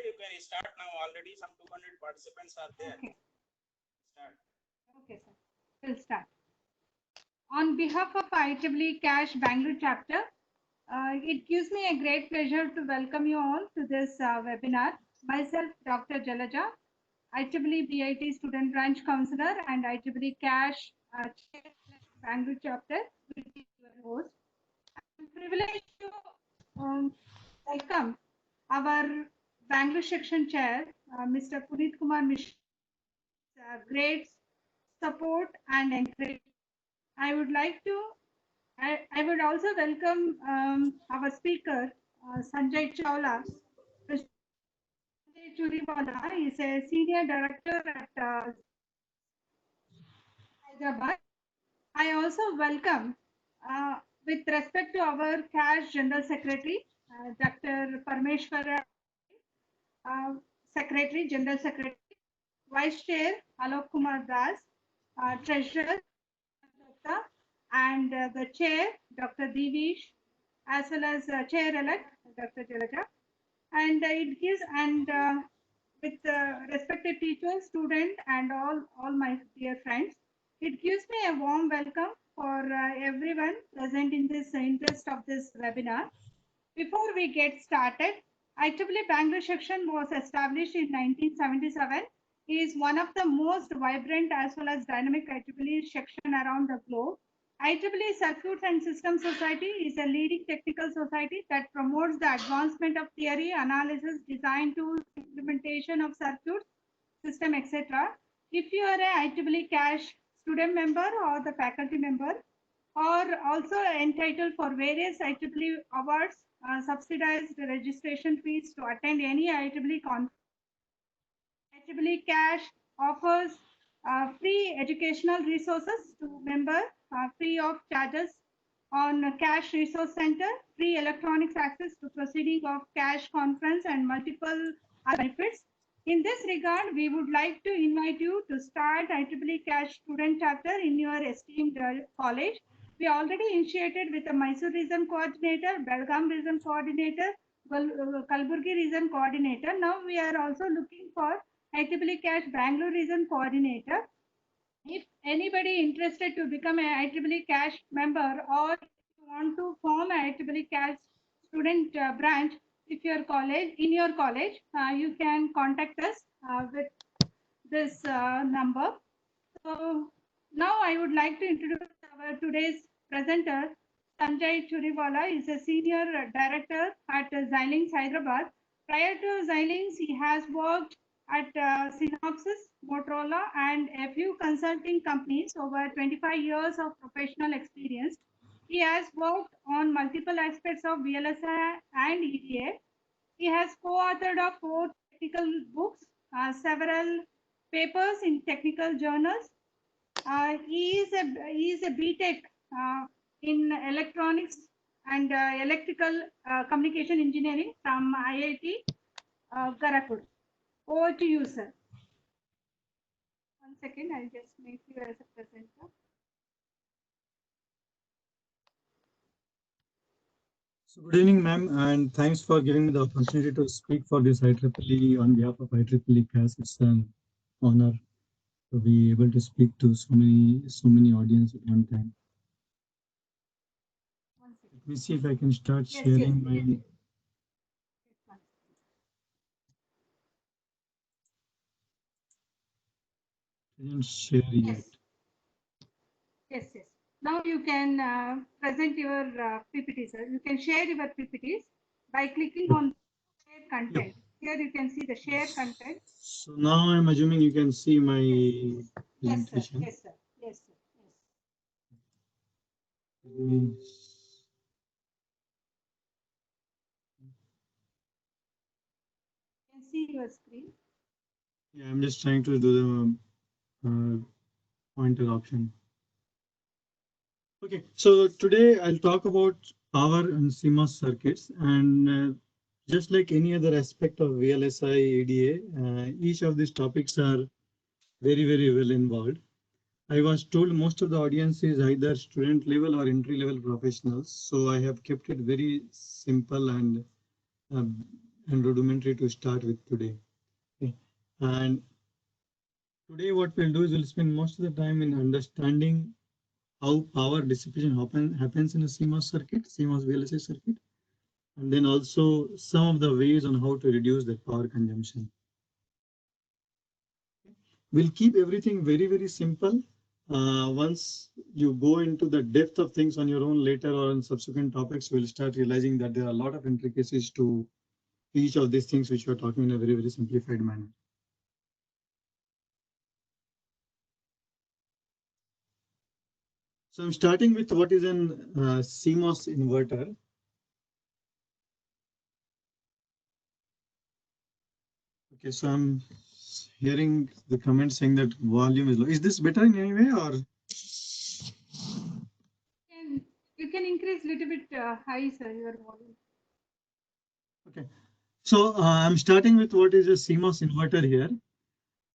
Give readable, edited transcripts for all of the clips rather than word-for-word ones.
You can start now. Already some 200 participants are there. Okay. Start. Okay, sir. We'll start. On behalf of IEEE CASH Bangalore chapter, it gives me a great pleasure to welcome you all to this webinar. Myself, Dr. Jalaja, IEEE BIT Student Branch Counselor and IEEE CASH Bangalore chapter will be your host. I'm privileged to welcome our Bangalore section chair, Mr. Puneet Kumar Mishra, great support and encouragement. I would like to, I would also welcome our speaker, Sanjay Chawla. Sanjay Churiwala is a senior director at Hyderabad. I also welcome, with respect to our CASH General Secretary, Dr. Parmeshwara, Secretary, General Secretary, Vice Chair Alok Kumar Das, Treasurer Dutta, and the Chair Dr. Divish, as well as Chair-elect Dr. Jalaja. And it gives, and with respected teachers, students, and all my dear friends, it gives me a warm welcome for everyone present in this interest of this webinar. Before we get started, IEEE Bangalore section was established in 1977. It is one of the most vibrant as well as dynamic IEEE section around the globe. IEEE Circuits and Systems Society is a leading technical society that promotes the advancement of theory, analysis, design tools, implementation of circuits, system, etc. If you are a IEEE CASH student member or the faculty member, or also entitled for various IEEE awards, subsidized registration fees to attend any IEEE conference. IEEE CASH offers free educational resources to members, free of charges on CASH Resource Center, free electronics access to proceeding of CASH conference and multiple benefits. In this regard, we would like to invite you to start IEEE CASH student chapter in your esteemed college. We already initiated with the Mysore region coordinator, Belgaum region coordinator, Kalburgi region coordinator. Now we are also looking for IEEE CASH Bangalore region coordinator. If anybody interested to become a IEEE CASH member, or if you want to form a IEEE CASH student branch, if your college in your college, you can contact us with this number. So now I would like to introduce our today's presenter. Sanjay Churiwala is a senior director at Xilinx Hyderabad. Prior to Xilinx, he has worked at Synopsys, Motorola, and a few consulting companies. Over 25 years of professional experience. He has worked on multiple aspects of VLSI and EDA. He has co-authored of 4 technical books, several papers in technical journals. He is a BTech in electronics and electrical communication engineering from IIT Kharagpur. Over to you, sir. One second, I'll just make you as a presenter. So good evening, ma'am, and thanks for giving me the opportunity to speak for this IEEE on behalf of IEEE CAS. It's an honor to be able to speak to so many audience at one time. Let me see if I can start sharing my. I didn't share yet. Yes. Now you can present your PPT, sir. You can share your PPTs by clicking on share content. Here you can see the share content. So now I'm assuming you can see my presentation. Yes, sir. Mm. You can see your screen. Yeah, I'm just trying to do the pointer option. Okay, so today I'll talk about power and CMOS circuits, and just like any other aspect of VLSI ADA, each of these topics are very, very well involved. I was told most of the audience is either student level or entry level professionals. So I have kept it very simple um, and rudimentary to start with today. Okay. And today what we'll do is we'll spend most of the time in understanding how power dissipation happens in a CMOS circuit, CMOS VLSI circuit, and then also some of the ways on how to reduce that power consumption. We'll keep everything very, very simple. Once you go into the depth of things on your own later or on subsequent topics, we'll start realizing that there are a lot of intricacies to each of these things which we're talking in a very, very simplified manner. So I'm starting with what is an CMOS inverter. Okay, so I'm hearing the comment saying that volume is low. Is this better in any way or? You can increase a little bit high, sir, your volume. Okay, so I'm starting with what is a CMOS inverter here.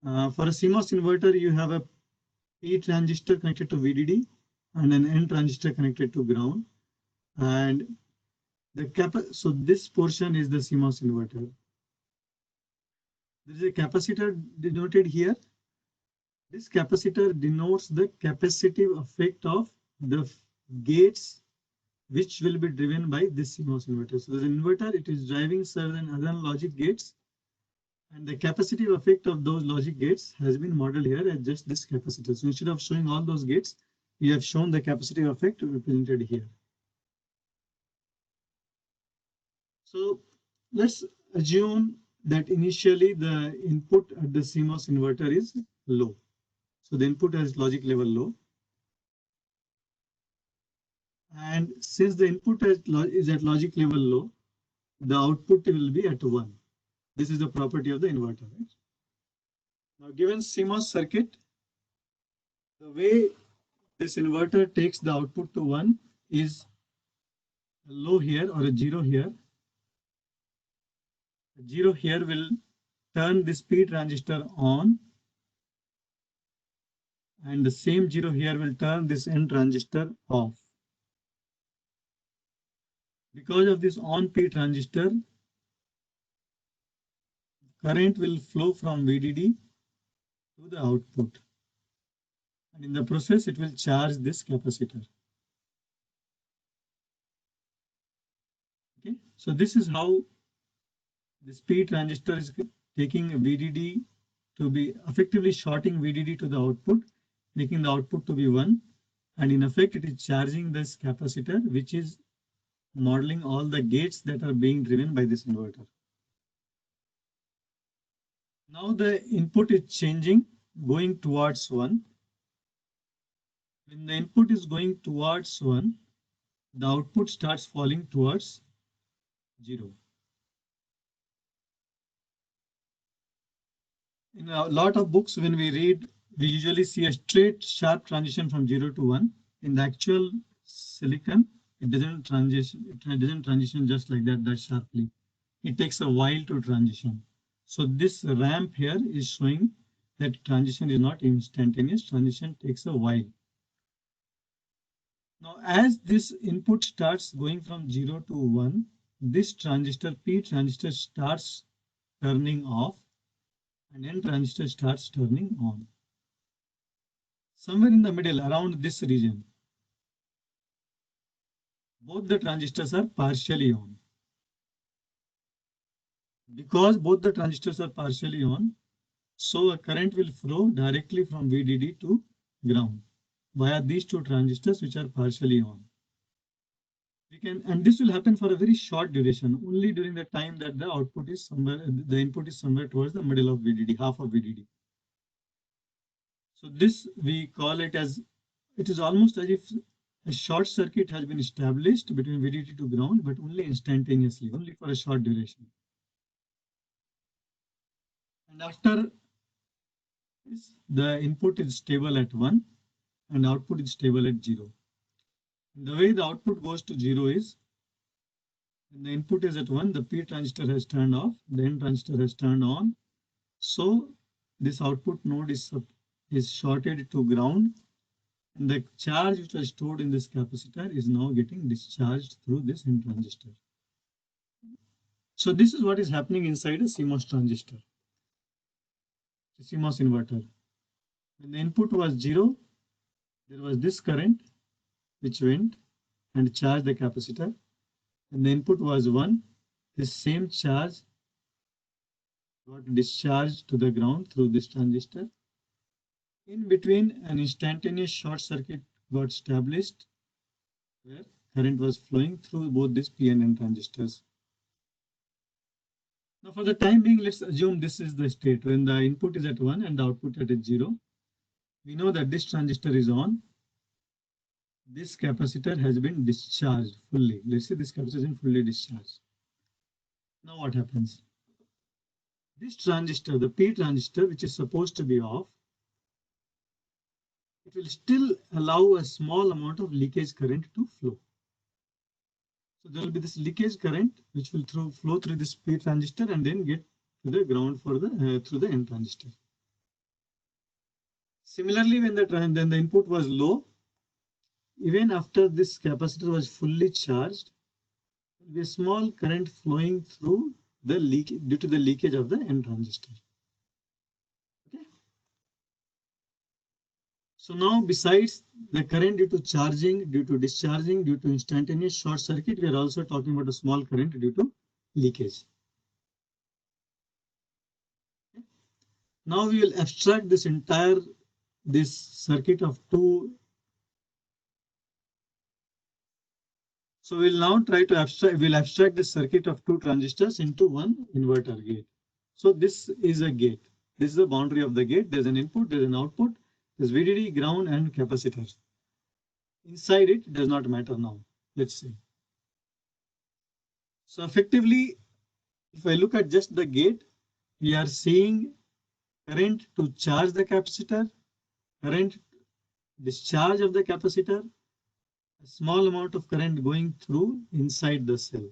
For a CMOS inverter, you have a P transistor connected to VDD and an N transistor connected to ground. And so this portion is the CMOS inverter. There is a capacitor denoted here. This capacitor denotes the capacitive effect of the gates which will be driven by this CMOS inverter. So the inverter, it is driving certain other logic gates, and the capacitive effect of those logic gates has been modeled here as just this capacitor. So instead of showing all those gates, we have shown the capacitive effect represented here. So let's assume that initially the input at the CMOS inverter is low. So the input has logic level low. And since the input is at logic level low, the output will be at 1. This is the property of the inverter. Right? Now, given CMOS circuit, the way this inverter takes the output to 1 is a low here or a 0 here. A 0 here will turn this P transistor on, and the same 0 here will turn this N transistor off. Because of this on P transistor, current will flow from VDD to the output. And in the process, it will charge this capacitor. Okay, so this is how this P transistor is taking VDD to be effectively shorting VDD to the output, making the output to be 1. And in effect, it is charging this capacitor, which is modeling all the gates that are being driven by this inverter. Now the input is changing, going towards 1. When the input is going towards 1, the output starts falling towards 0. In a lot of books, when we read, we usually see a straight sharp transition from 0 to 1. In the actual silicon, it doesn't transition just like that sharply. It takes a while to transition. So this ramp here is showing that transition is not instantaneous. Transition takes a while. Now, as this input starts going from 0 to 1, this transistor, P transistor, starts turning off, and N transistor starts turning on. Somewhere in the middle, around this region, both the transistors are partially on. Because both the transistors are partially on, so a current will flow directly from VDD to ground via these two transistors which are partially on. And this will happen for a very short duration, only during the time that the output is somewhere, the input is somewhere towards the middle of VDD, half of VDD. So this we call it as, it is almost as if a short circuit has been established between VDD to ground, but only instantaneously, only for a short duration. And after this, the input is stable at 1 and output is stable at 0. The way the output goes to 0 is When the input is at 1, the P transistor has turned off, the N transistor has turned on. So this output node is shorted to ground, and the charge which was stored in this capacitor is now getting discharged through this N transistor. So this is what is happening inside a CMOS transistor, a CMOS inverter. When the input was 0, there was this current which went and charged the capacitor. When the input was 1, this same charge got discharged to the ground through this transistor. In between, an instantaneous short circuit got established where current was flowing through both these P and N transistors. Now, for the time being, let's assume this is the state when the input is at 1 and the output at 0. We know that this transistor is on. This capacitor has been discharged fully. Let's say this capacitor is fully discharged. Now what happens? This transistor, the P transistor, which is supposed to be off, it will still allow a small amount of leakage current to flow. So there will be this leakage current which will flow through this P transistor and then get to the ground for the through the N transistor. Similarly, when the input was low, even after this capacitor was fully charged, there will be a small current flowing through the leak due to the leakage of the N transistor. Okay. So now, besides the current due to charging, due to discharging, due to instantaneous short circuit, we are also talking about a small current due to leakage. Okay. Now we will abstract this circuit of two. So we'll now try to abstract the circuit of two transistors into one inverter gate. So this is a gate. This is the boundary of the gate. There's an input, there's an output, there's VDD, ground, and capacitor. Inside it does not matter now. Let's see. So effectively, if I look at just the gate, we are seeing current to charge the capacitor, current discharge of the capacitor, a small amount of current going through inside the cell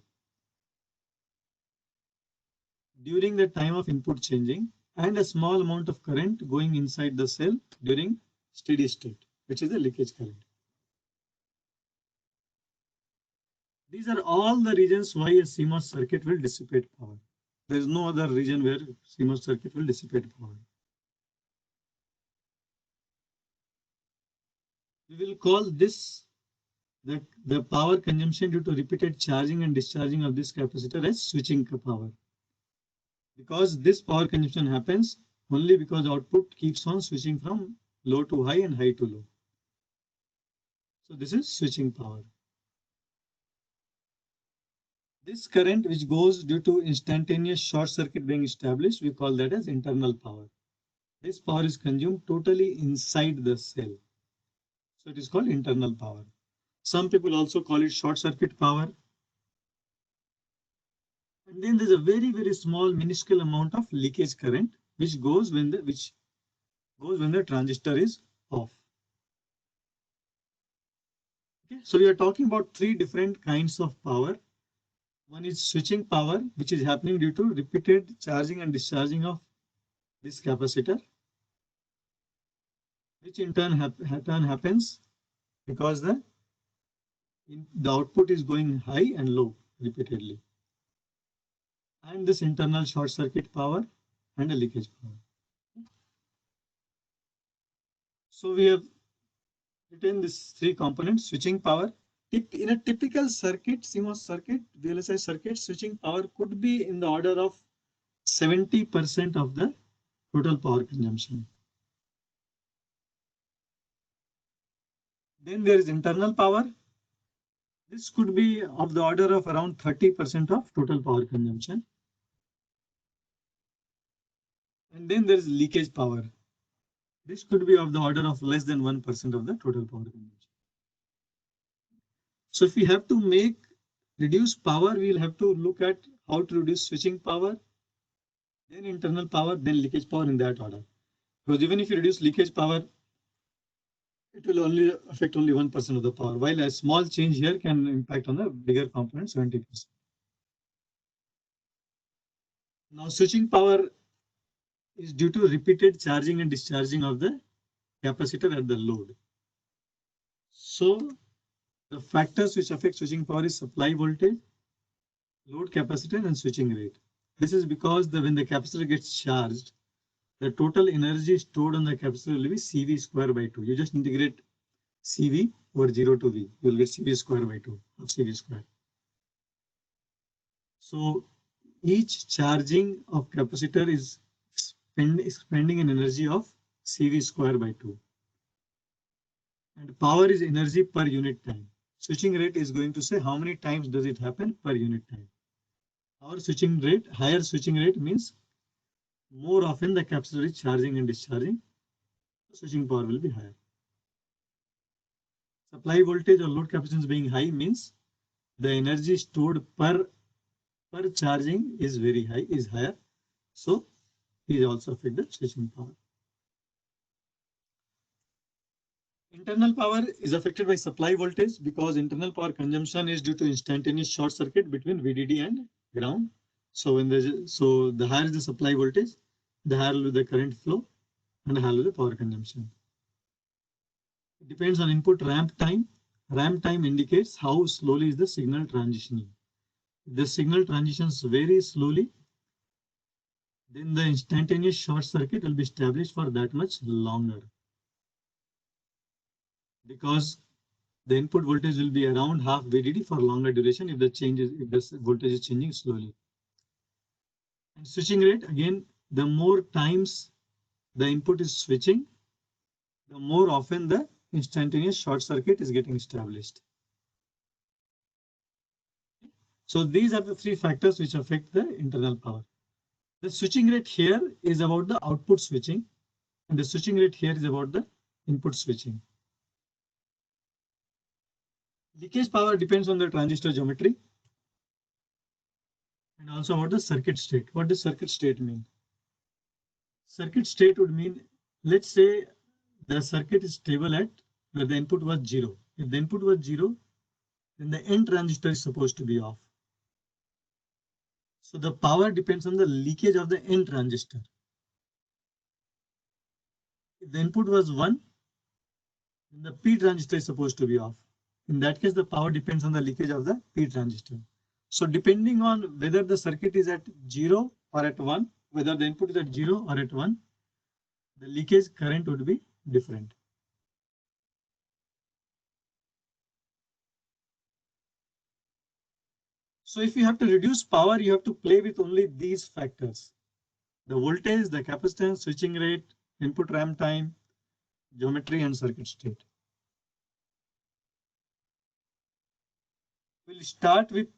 during the time of input changing, and a small amount of current going inside the cell during steady state, which is the leakage current. These are all the reasons why a CMOS circuit will dissipate power. There is no other region where CMOS circuit will dissipate power. We will call this the power consumption due to repeated charging and discharging of this capacitor as switching power. Because this power consumption happens only because output keeps on switching from low to high and high to low. So this is switching power. This current which goes due to instantaneous short circuit being established, we call that as internal power. This power is consumed totally inside the cell. So it is called internal power. Some people also call it short circuit power. And then there's a very, very small minuscule amount of leakage current which goes when the transistor is off. Okay, so we are talking about three different kinds of power. One is switching power, which is happening due to repeated charging and discharging of this capacitor, which in turn happens because the output is going high and low repeatedly. And this internal short circuit power and a leakage power. So we have written these three components: switching power. In a typical circuit, CMOS circuit, VLSI circuit, switching power could be in the order of 70% of the total power consumption. Then there is internal power. This could be of the order of around 30% of total power consumption. And then there is leakage power. This could be of the order of less than 1% of the total power consumption. So if we have to reduce power, we will have to look at how to reduce switching power, then internal power, then leakage power in that order. Because even if you reduce leakage power, it will only affect only 1% of the power, while a small change here can impact on the bigger component, 70%. Now switching power is due to repeated charging and discharging of the capacitor at the load. So the factors which affect switching power is supply voltage, load capacitance, and switching rate. This is because when the capacitor gets charged, the total energy stored on the capacitor will be CV square by 2. You just integrate CV over 0 to V. You will get CV square by 2 of CV square. So each charging of capacitor is spending an energy of CV square by 2. And power is energy per unit time. Switching rate is going to say how many times does it happen per unit time. Our switching rate, higher switching rate means more often the capacitor is charging and discharging, switching power will be higher. Supply voltage or load capacitance being high means the energy stored per charging is very high, is higher. So it also affect the switching power. Internal power is affected by supply voltage because internal power consumption is due to instantaneous short circuit between VDD and ground. So the higher is the supply voltage, the higher will be the current flow and the higher will be the power consumption. It depends on input ramp time. Ramp time indicates how slowly is the signal transitioning. If the signal transitions very slowly, then the instantaneous short circuit will be established for that much longer. Because the input voltage will be around half VDD for longer duration if the voltage is changing slowly. And switching rate, again, the more times the input is switching, the more often the instantaneous short circuit is getting established. So these are the three factors which affect the internal power. The switching rate here is about the output switching, and the switching rate here is about the input switching. Leakage power depends on the transistor geometry and also about the circuit state. What does circuit state mean? Circuit state would mean, let's say the circuit is stable at where the input was 0. If the input was 0, then the N transistor is supposed to be off. So the power depends on the leakage of the N transistor. If the input was 1, then the P transistor is supposed to be off. In that case, the power depends on the leakage of the P transistor. So depending on whether the circuit is at 0 or at 1, whether the input is at 0 or at 1, the leakage current would be different. So if you have to reduce power, you have to play with only these factors: the voltage, the capacitance, switching rate, input ramp time, geometry, and circuit state. We'll start with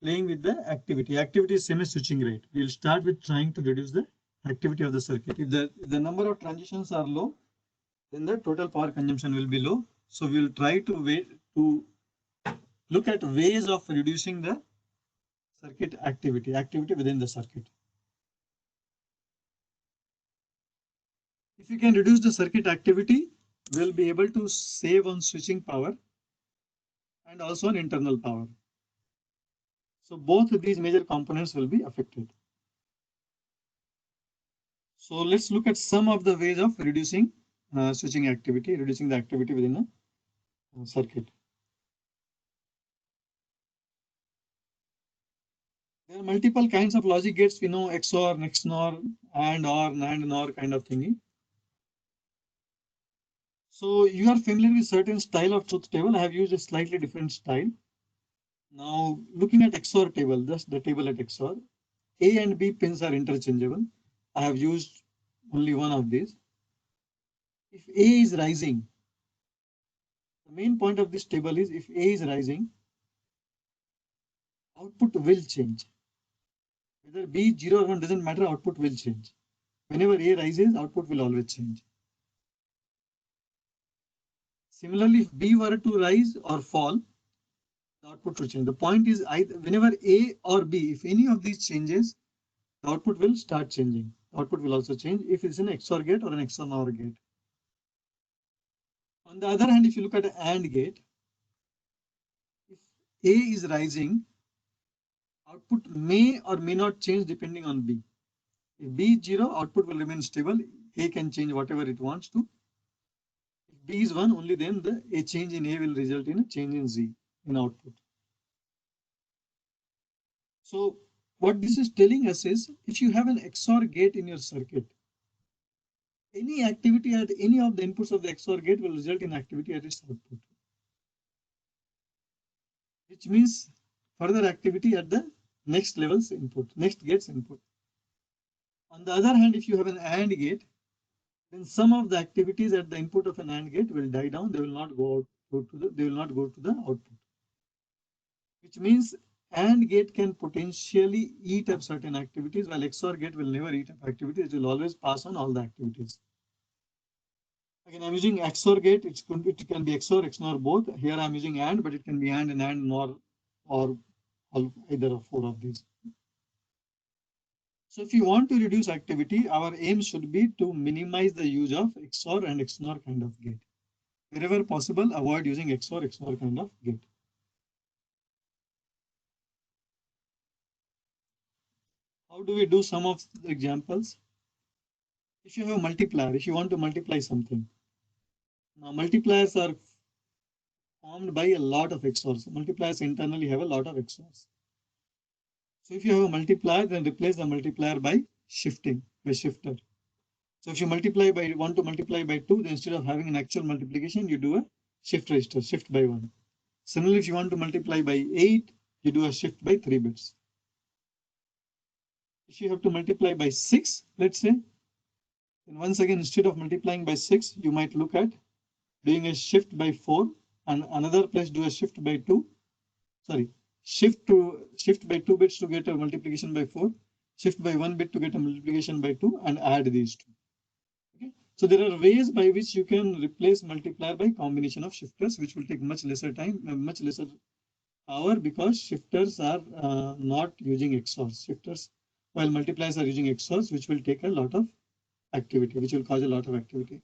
playing with the activity. Activity is same as switching rate. We'll start with trying to reduce the activity of the circuit. If the number of transitions are low, then the total power consumption will be low. So we'll try to look at ways of reducing the circuit activity within the circuit. If you can reduce the circuit activity, we'll be able to save on switching power and also on internal power. So both of these major components will be affected. So let's look at some of the ways of reducing switching activity, reducing the activity within a circuit. There are multiple kinds of logic gates. We know XOR, XNOR, AND, OR, NAND, NOR kind of thingy. So you are familiar with certain style of truth table. I have used a slightly different style. Now looking at XOR table, just the table at XOR, A and B pins are interchangeable. I have used only one of these. If A is rising, the main point of this table is if A is rising, output will change. Whether B 0 or 1 doesn't matter, output will change. Whenever A rises, output will always change. Similarly, if B were to rise or fall, the output will change. The point is either whenever A or B, if any of these changes, the output will start changing. The output will also change if it's an XOR gate or an XOR NOR gate. On the other hand, if you look at an AND gate, if A is rising, Output may or may not change depending on B. If B is 0, output will remain stable. A can change whatever it wants to. If B is 1, only then a change in A will result in a change in Z in output. So what this is telling us is, if you have an XOR gate in your circuit, any activity at any of the inputs of the XOR gate will result in activity at its output, which means further activity at the next level's input, next gate's input. On the other hand, if you have an AND gate, then some of the activities at the input of an AND gate will die down. They will not go to the output, which means AND gate can potentially eat up certain activities, while XOR gate will never eat up activities. It will always pass on all the activities. Again, I'm using XOR gate. It can be XOR, XNOR both. Here I'm using AND, but it can be AND and AND NOR, or either of 4 of these. So if you want to reduce activity, our aim should be to minimize the use of XOR and XNOR kind of gate. Wherever possible, avoid using XOR, XNOR kind of gate. How do we do some of the examples? If you have a multiplier, if you want to multiply something, now multipliers are formed by a lot of XORs. Multipliers internally have a lot of XORs. So if you have a multiplier, then replace the multiplier by shifting, by shifter. So if you want to multiply by 2, then instead of having an actual multiplication, you do a shift register, shift by 1. Similarly, if you want to multiply by 8, you do a shift by 3 bits. If you have to multiply by 6, let's say, then once again, instead of multiplying by 6, you might look at doing a shift by 4, and another place do a shift by 2. Sorry, shift by 2 bits to get a multiplication by 4, shift by 1 bit to get a multiplication by 2, and add these two. Okay? So there are ways by which you can replace multiplier by combination of shifters, which will take much lesser time, much lesser power, because shifters are not using XORs. Shifters, while multipliers are using XORs, which will take a lot of activity, which will cause a lot of activity.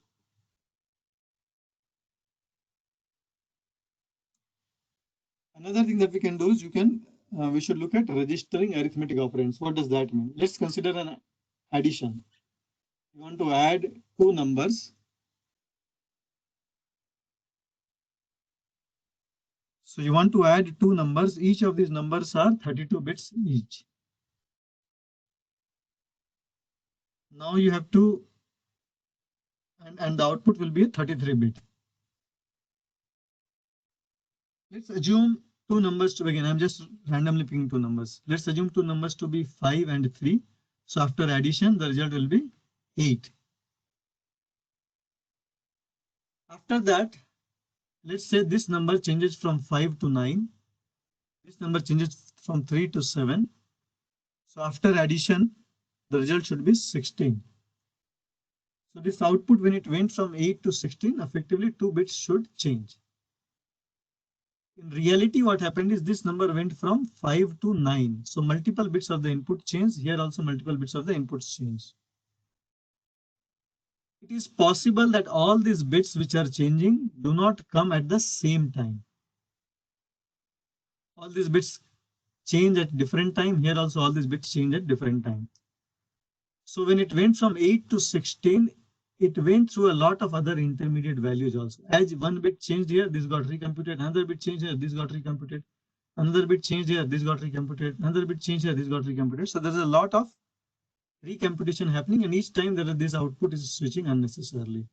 Another thing that we can do is we should look at registering arithmetic operands. What does that mean? Let's consider an addition. You want to add 2 numbers. So you want to add 2 numbers. Each of these numbers are 32 bits each. Now you have to, and the output will be a 33 bit. Let's assume 2 numbers to begin. I'm just randomly picking 2 numbers. Let's assume 2 numbers to be 5 and 3. So after addition, the result will be 8. After that, let's say this number changes from 5 to 9. This number changes from 3 to 7. So after addition, the result should be 16. So this output, when it went from 8 to 16, effectively 2 bits should change. In reality, what happened is this number went from 5 to 9. So multiple bits of the input change. Here also multiple bits of the inputs change. It is possible that all these bits which are changing do not come at the same time. All these bits change at different time. Here also all these bits change at different time. So when it went from 8 to 16, it went through a lot of other intermediate values also. As one bit changed here, this got recomputed. Another bit changed here, this got recomputed. Another bit changed here, this got recomputed. Another bit changed here, this got recomputed. So there's a lot of recomputation happening, and each time this output is switching unnecessarily.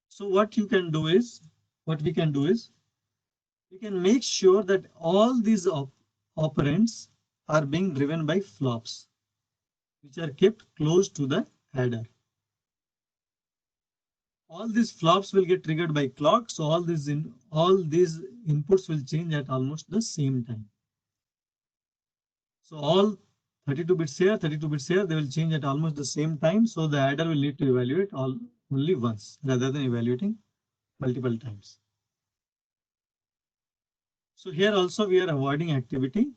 So what we can do is, we can make sure that all these operands are being driven by flops, which are kept close to the adder. All these flops will get triggered by clock, so all these inputs will change at almost the same time. So all 32 bits here, 32 bits here, they will change at almost the same time. So the adder will need to evaluate only once rather than evaluating multiple times. So here also we are avoiding activity,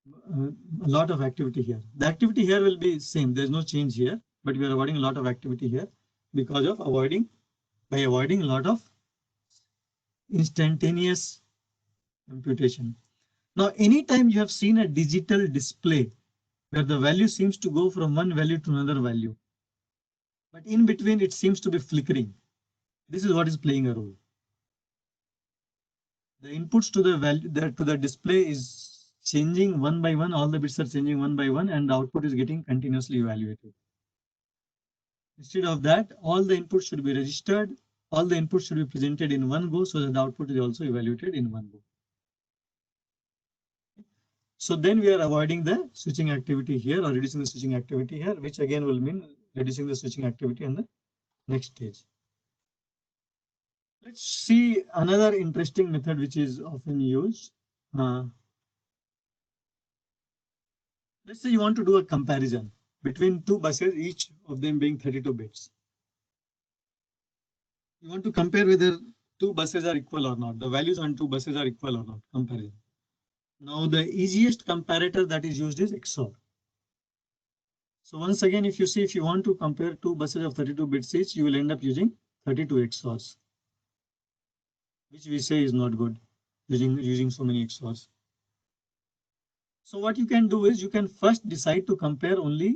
a lot of activity here. The activity here will be same. There's no change here, but we are avoiding a lot of activity here because of avoiding a lot of instantaneous computation. Now, anytime you have seen a digital display where the value seems to go from one value to another value, but in between it seems to be flickering. This is what is playing a role. The inputs to the value to the display is changing one by one. All the bits are changing one by one, and the output is getting continuously evaluated. Instead of that, all the inputs should be registered. All the inputs should be presented in one go so that the output is also evaluated in one go. So then we are avoiding the switching activity here or reducing the switching activity here, which again will mean reducing the switching activity on the next stage. Let's see another interesting method which is often used. Let's say you want to do a comparison between two buses, each of them being 32 bits. You want to compare whether two buses are equal or not. The values on two buses are equal or not. Comparison. Now the easiest comparator that is used is XOR. So once again, if you want to compare two buses of 32 bits each, you will end up using 32 XORs, which we say is not good, using so many XORs. So what you can do is you can first decide to compare only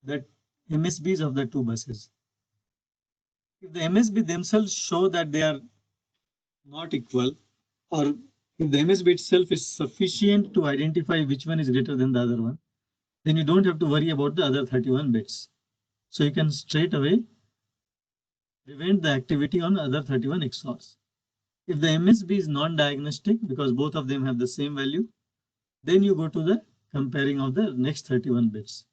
the MSBs of the two buses. If the MSB themselves show that they are not equal, or if the MSB itself is sufficient to identify which one is greater than the other one, then you don't have to worry about the other 31 bits. So you can straight away prevent the activity on other 31 XORs. If the MSB is non-diagnostic because both of them have the same value, then you go to the comparing of the next 31 bits.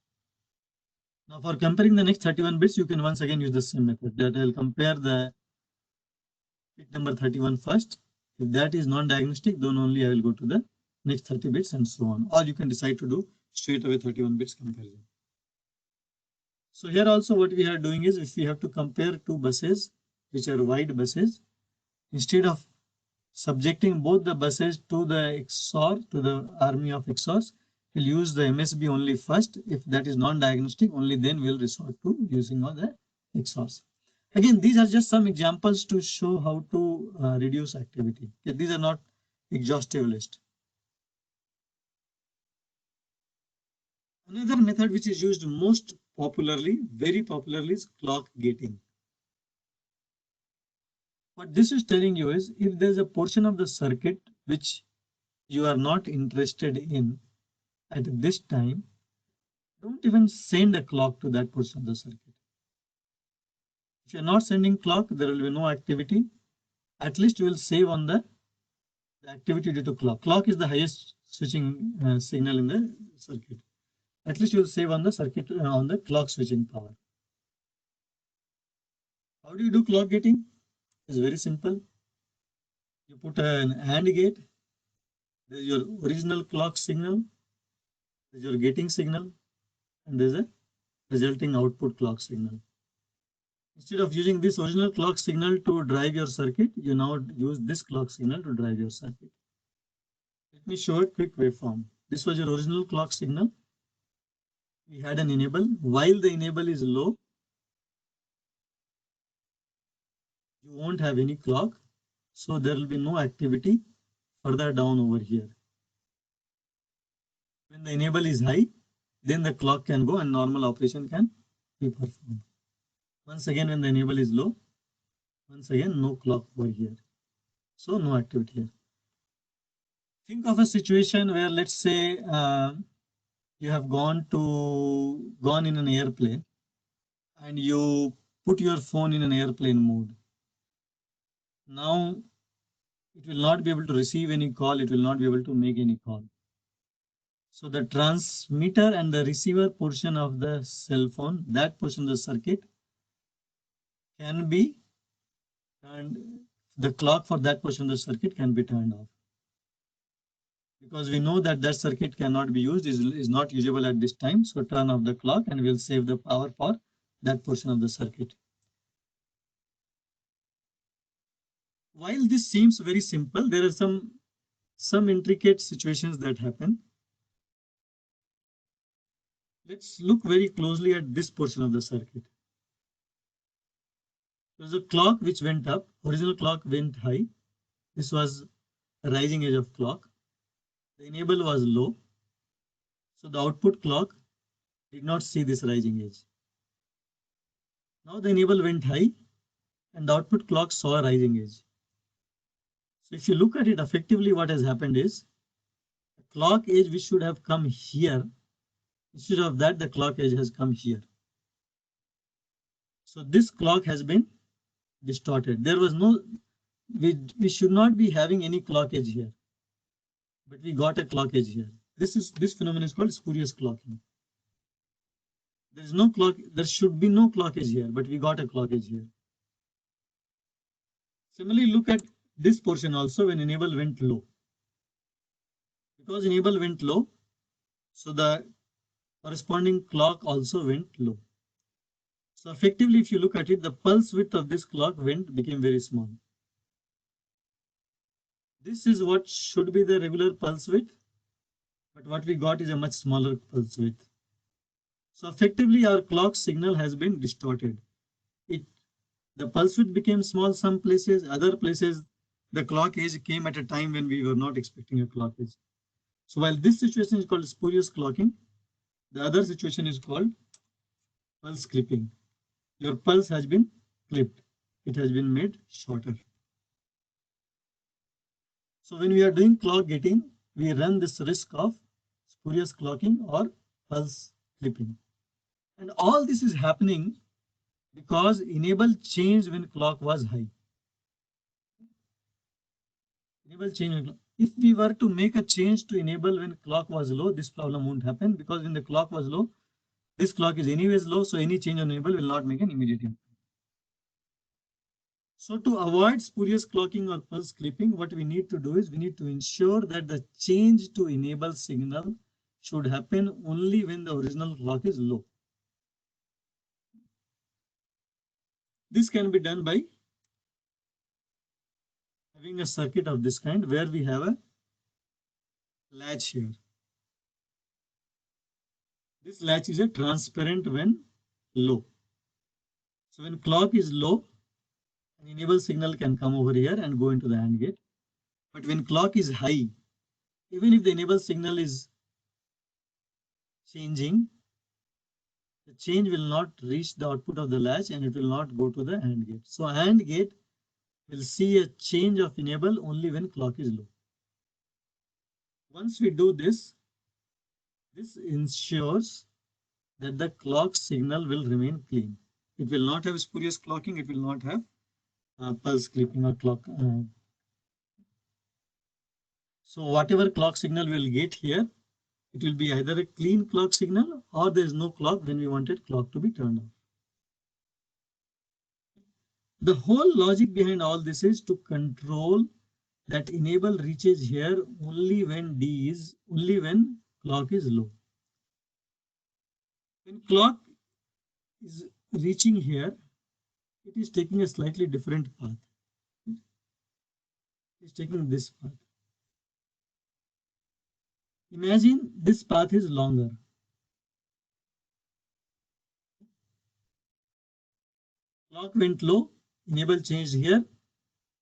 Now for comparing the next 31 bits, you can once again use the same method that I'll compare the bit number 31 first. If that is non-diagnostic, then only I will go to the next 30 bits and so on. Or you can decide to do straight away 31 bits comparison. So here also what we are doing is if we have to compare two buses, which are wide buses, instead of subjecting both the buses to the XOR, to the army of XORs, we'll use the MSB only first. If that is non-diagnostic, only then we'll resort to using all the XORs. Again, these are just some examples to show how to reduce activity. Okay, these are not exhaustive list. Another method which is used most popularly, very popularly, is clock gating. What this is telling you is if there's a portion of the circuit which you are not interested in at this time, don't even send a clock to that portion of the circuit. If you're not sending clock, there will be no activity. At least you will save on the activity due to clock. Clock is the highest switching signal in the circuit. At least you will save on the circuit on the clock switching power. How do you do clock gating? It's very simple. You put an AND gate. There's your original clock signal. There's your gating signal, and there's a resulting output clock signal. Instead of using this original clock signal to drive your circuit, you now use this clock signal to drive your circuit. Let me show a quick waveform. This was your original clock signal. We had an enable. While the enable is low, you won't have any clock. So there will be no activity further down over here. When the enable is high, then the clock can go and normal operation can be performed. Once again, when the enable is low, once again, no clock over here. So no activity here. Think of a situation where, let's say, you have gone in an airplane and you put your phone in an airplane mode. Now it will not be able to receive any call. It will not be able to make any call. So the transmitter and the receiver portion of the cell phone, that portion of the circuit can be turned, the clock for that portion of the circuit can be turned off. Because we know that that circuit cannot be used, is not usable at this time. So turn off the clock and we'll save the power for that portion of the circuit. While this seems very simple, there are some intricate situations that happen. Let's look very closely at this portion of the circuit. There's a clock which went up, original clock went high. This was a rising edge of clock. the enable was low. So the output clock did not see this rising edge. Now the enable went high and the output clock saw a rising edge. So if you look at it effectively, what has happened is the clock edge which should have come here, instead of that, the clock edge has come here. So this clock has been distorted. There was no, we should not be having any clock edge here, but we got a clock edge here. This phenomenon is called spurious clocking. There is no clock, there should be no clock edge here, but we got a clock edge here. Similarly, look at this portion also when enable went low. Because enable went low, so the corresponding clock also went low. So effectively, if you look at it, the pulse width of this clock became very small. This is what should be the regular pulse width, but what we got is a much smaller pulse width. So effectively, our clock signal has been distorted. The pulse width became small some places, other places the clock edge came at a time when we were not expecting a clock edge. So while this situation is called spurious clocking, the other situation is called pulse clipping. Your pulse has been clipped. It has been made shorter. So when we are doing clock gating, we run this risk of spurious clocking or pulse clipping. And all this is happening because enable changed when clock was high. Enable change. If we were to make a change to enable when clock was low, this problem won't happen, because when the clock was low, this clock is anyways low, so any change on enable will not make an immediate impact. So to avoid spurious clocking or pulse clipping, what we need to do is we need to ensure that the change to enable signal should happen only when the original clock is low. This can be done by having a circuit of this kind where we have a latch here. This latch is a transparent when low. So when clock is low, an enable signal can come over here and go into the AND gate. But when clock is high, even if the enable signal is changing, the change will not reach the output of the latch and it will not go to the AND gate. So AND gate will see a change of enable only when clock is low. Once we do this, this ensures that the clock signal will remain clean. It will not have spurious clocking, it will not have pulse clipping or clock. So whatever clock signal we'll get here, it will be either a clean clock signal or there is no clock when we wanted clock to be turned off. The whole logic behind all this is to control that enable reaches here only when clock is low. When clock is reaching here, it is taking a slightly different path. It's taking this path. Imagine this path is longer. Clock went low, enable changed here,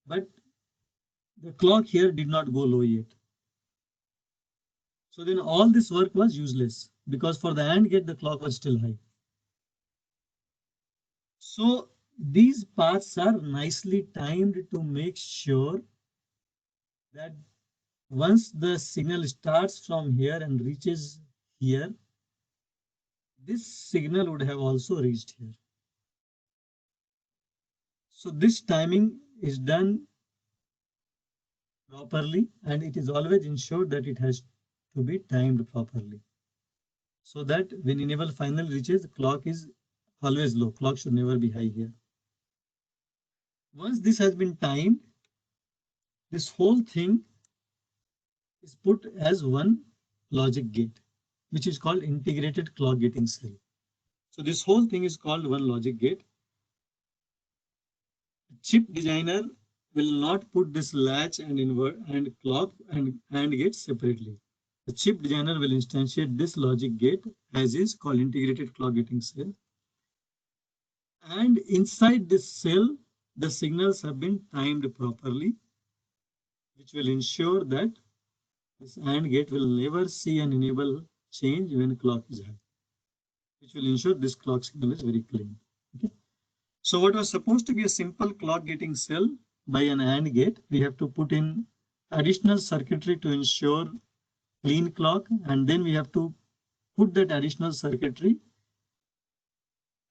but the clock here did not go low yet. So then all this work was useless because for the AND gate, the clock was still high. So these paths are nicely timed to make sure that once the signal starts from here and reaches here, this signal would have also reached here. So this timing is done properly and it is always ensured that it has to be timed properly. So that when enable finally reaches, the clock is always low. Clock should never be high here. Once this has been timed, this whole thing is put as one logic gate, which is called integrated clock gating cell. So this whole thing is called one logic gate. Chip designer will not put this latch and invert and clock and AND gate separately. The chip designer will instantiate this logic gate as is called integrated clock gating cell. And inside this cell, the signals have been timed properly, which will ensure that This AND gate will never see an enable change when clock is high, which will ensure this clock signal is very clean. Okay. So what was supposed to be a simple clock getting cell by an AND gate, we have to put in additional circuitry to ensure clean clock, and then we have to put that additional circuitry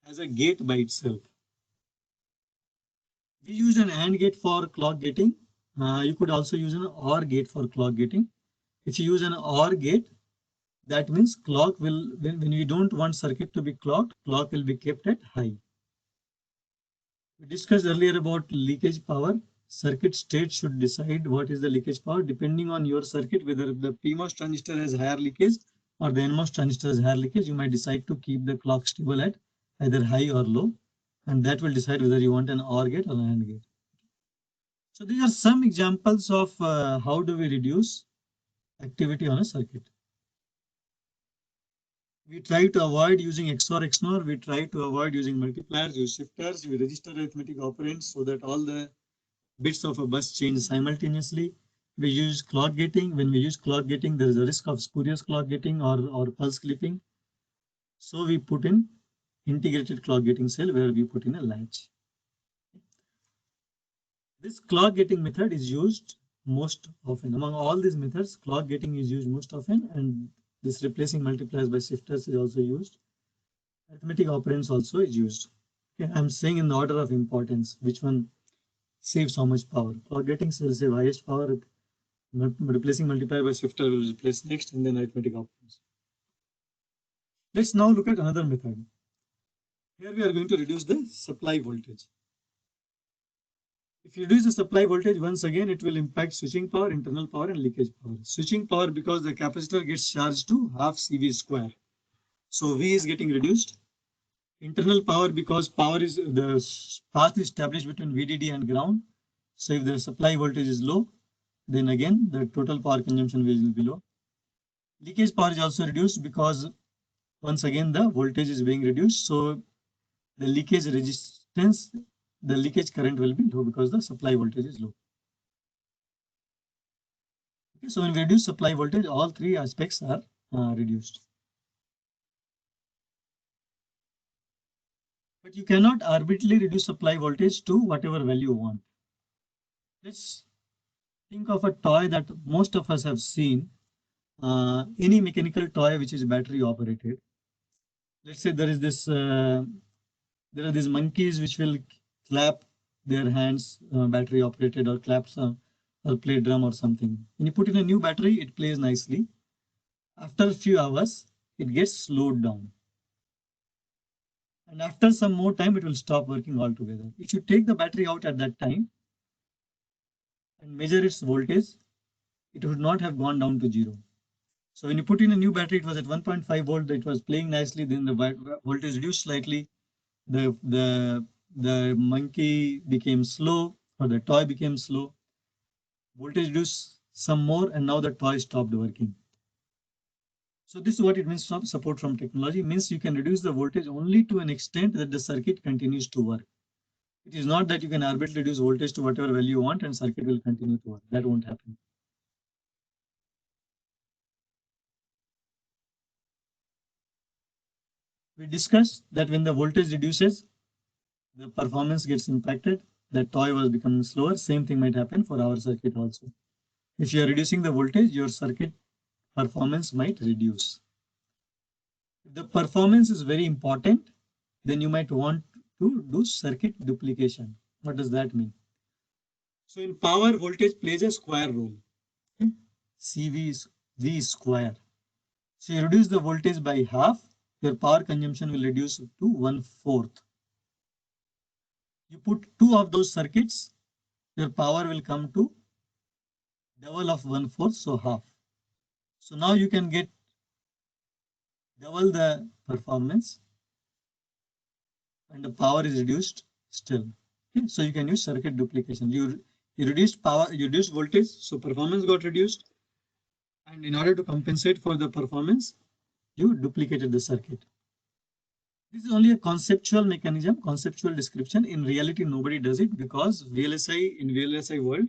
as a gate by itself. We used an AND gate for clock gating. You could also use an OR gate for clock gating. If you use an OR gate, that means clock will, when we don't want circuit to be clocked, clock will be kept at high. We discussed earlier about leakage power. Circuit state should decide what is the leakage power depending on your circuit, whether the PMOS transistor has higher leakage or the NMOS transistor has higher leakage. You might decide to keep the clock stable at either high or low, and that will decide whether you want an OR gate or an AND gate. So these are some examples of how do we reduce activity on a circuit. We try to avoid using XOR, XNOR. We try to avoid using multipliers, use shifters. We register arithmetic operands so that all the bits of a bus change simultaneously. We use clock gating. When we use clock gating, there is a risk of spurious clock gating or pulse clipping. So we put in integrated clock gating cell where we put in a latch. This clock gating method is used most often. Among all these methods, clock gating is used most often, and this replacing multipliers by shifters is also used. Arithmetic operands also is used. Okay, I'm saying in the order of importance, which one saves how much power. Clock gating will save highest power. Replacing multiplier by shifter will replace next, and then arithmetic operands. Let's now look at another method. Here we are going to reduce the supply voltage. If you reduce the supply voltage, once again, it will impact switching power, internal power, and leakage power. Switching power because the capacitor gets charged to half CV square. So V is getting reduced. Internal power because power is the path is established between VDD and ground. So if the supply voltage is low, then again, the total power consumption will be low. Leakage power is also reduced because once again, the voltage is being reduced. So the leakage resistance, the leakage current will be low because the supply voltage is low. Okay, so when we reduce supply voltage, all three aspects are reduced. But you cannot arbitrarily reduce supply voltage to whatever value you want. Let's think of a toy that most of us have seen. Any mechanical toy which is battery operated. Let's say there is this, there are these monkeys which will clap their hands, battery operated, or claps or play drum or something. When you put in a new battery, it plays nicely. After a few hours, it gets slowed down. And after some more time, it will stop working altogether. If you take the battery out at that time and measure its voltage, it would not have gone down to 0. So when you put in a new battery, it was at 1.5 volt, it was playing nicely, then the voltage reduced slightly. The monkey became slow, or the toy became slow. Voltage reduced some more, and now the toy stopped working. So this is what it means from support from technology. It means you can reduce the voltage only to an extent that the circuit continues to work. It is not that you can arbitrarily reduce voltage to whatever value you want and circuit will continue to work. That won't happen. We discussed that when the voltage reduces, the performance gets impacted. The toy was becoming slower. Same thing might happen for our circuit also. If you are reducing the voltage, your circuit performance might reduce. If the performance is very important, then you might want to do circuit duplication. What does that mean? So in power, voltage plays a square role. Okay? CV is V square. So you reduce the voltage by half, your power consumption will reduce to 1/4. You put 2 of those circuits, your power will come to double of 1/4, so half. So now you can get double the performance and the power is reduced still. Okay? So you can use circuit duplication. You reduced power, you reduced voltage, so performance got reduced. And in order to compensate for the performance, you duplicated the circuit. This is only a conceptual mechanism, conceptual description. In reality, nobody does it because in VLSI world,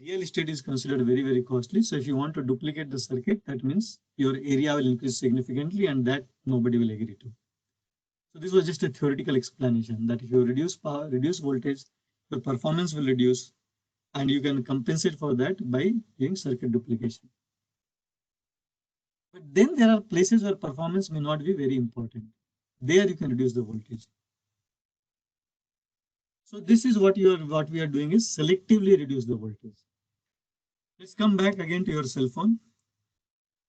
real estate is considered very, very costly. So if you want to duplicate the circuit, that means your area will increase significantly, and that nobody will agree to. So this was just a theoretical explanation that if you reduce power, reduce voltage, your performance will reduce, and you can compensate for that by doing circuit duplication. But then there are places where performance may not be very important. There you can reduce the voltage. So this is what we are doing is selectively reduce the voltage. Let's come back again to your cell phone.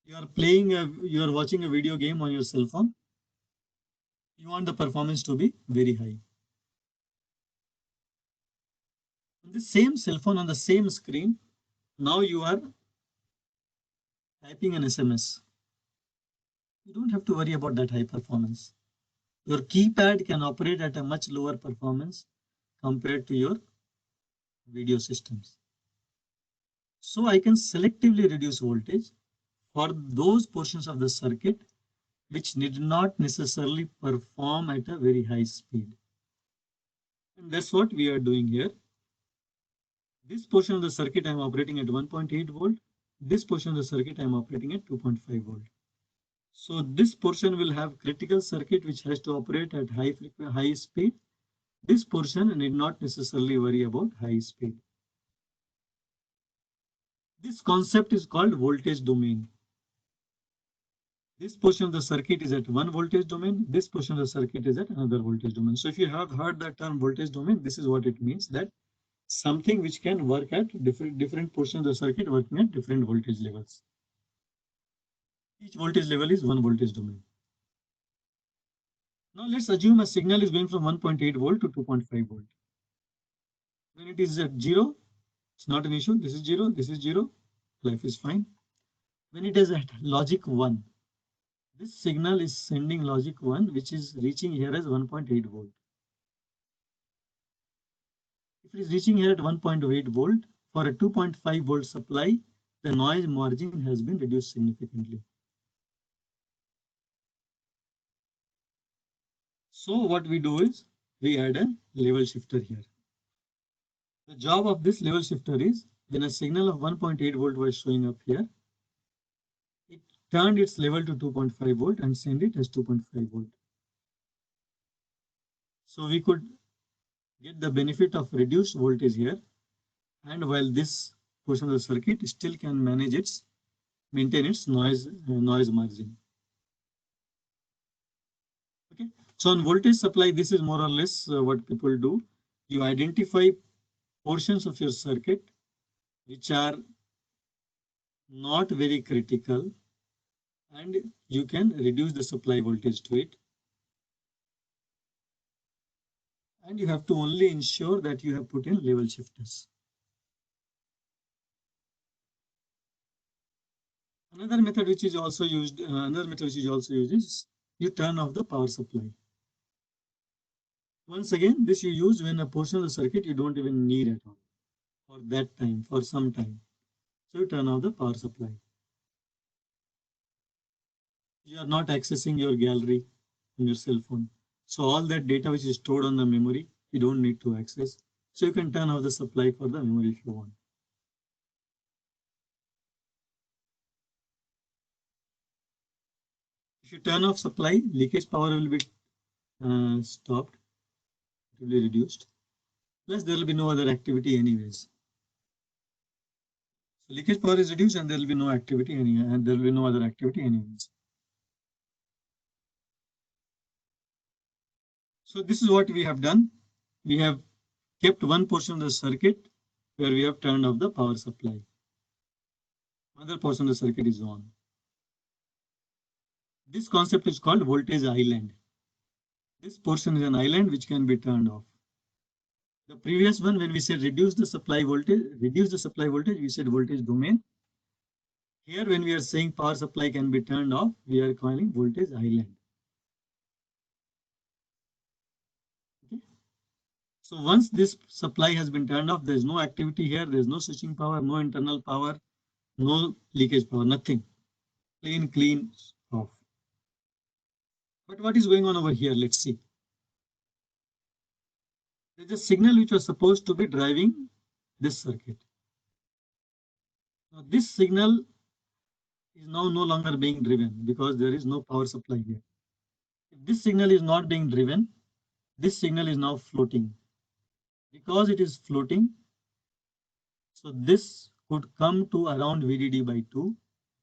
You are watching a video game on your cell phone. You want the performance to be very high. On the same cell phone, on the same screen, now you are typing an SMS. You don't have to worry about that high performance. Your keypad can operate at a much lower performance compared to your video systems. So I can selectively reduce voltage for those portions of the circuit which need not necessarily perform at a very high speed. And that's what we are doing here. This portion of the circuit I'm operating at 1.8 volt. This portion of the circuit I'm operating at 2.5 volt. So this portion will have critical circuit which has to operate at high speed. This portion need not necessarily worry about high speed. This concept is called voltage domain. This portion of the circuit is at one voltage domain. This portion of the circuit is at another voltage domain. So if you have heard the term voltage domain, this is what it means, that something which can work at different portions of the circuit working at different voltage levels. Each voltage level is one voltage domain. Now let's assume a signal is going from 1.8 volt to 2.5 volt. When it is at 0, it's not an issue. This is 0, this is 0. Life is fine. When it is at logic 1, this signal is sending logic 1, which is reaching here as 1.8 volt. If it is reaching here at 1.8 volt, for a 2.5 volt supply, the noise margin has been reduced significantly. So what we do is we add a level shifter here. The job of this level shifter is when a signal of 1.8 volt was showing up here, it turned its level to 2.5 volt and send it as 2.5 volt. So we could get the benefit of reduced voltage here, and while this portion of the circuit still can maintain its noise margin. Okay, so on voltage supply, this is more or less what people do. You identify portions of your circuit which are not very critical, and you can reduce the supply voltage to it. And you have to only ensure that you have put in level shifters. Another method which is also used is you turn off the power supply. Once again, this you use when a portion of the circuit you don't even need at all for that time, for some time. So you turn off the power supply. You are not accessing your gallery on your cell phone. So all that data which is stored on the memory, you don't need to access. So you can turn off the supply for the memory if you want. If you turn off supply, leakage power will be stopped, it will be reduced. Plus there will be no other activity anyways. So leakage power is reduced and there will be no activity and there will be no other activity anyways. So this is what we have done. We have kept one portion of the circuit where we have turned off the power supply. Another portion of the circuit is on. This concept is called voltage island. This portion is an island which can be turned off. The previous one, when we said reduce the supply voltage, we said voltage domain. Here, when we are saying power supply can be turned off, we are calling voltage island. Okay. So once this supply has been turned off, there is no activity here, there is no switching power, no internal power, no leakage power, nothing. Plain, clean, off. But what is going on over here? Let's see. There's a signal which was supposed to be driving this circuit. Now this signal is now no longer being driven because there is no power supply here. If this signal is not being driven, this signal is now floating. Because it is floating, so this could come to around VDD by 2,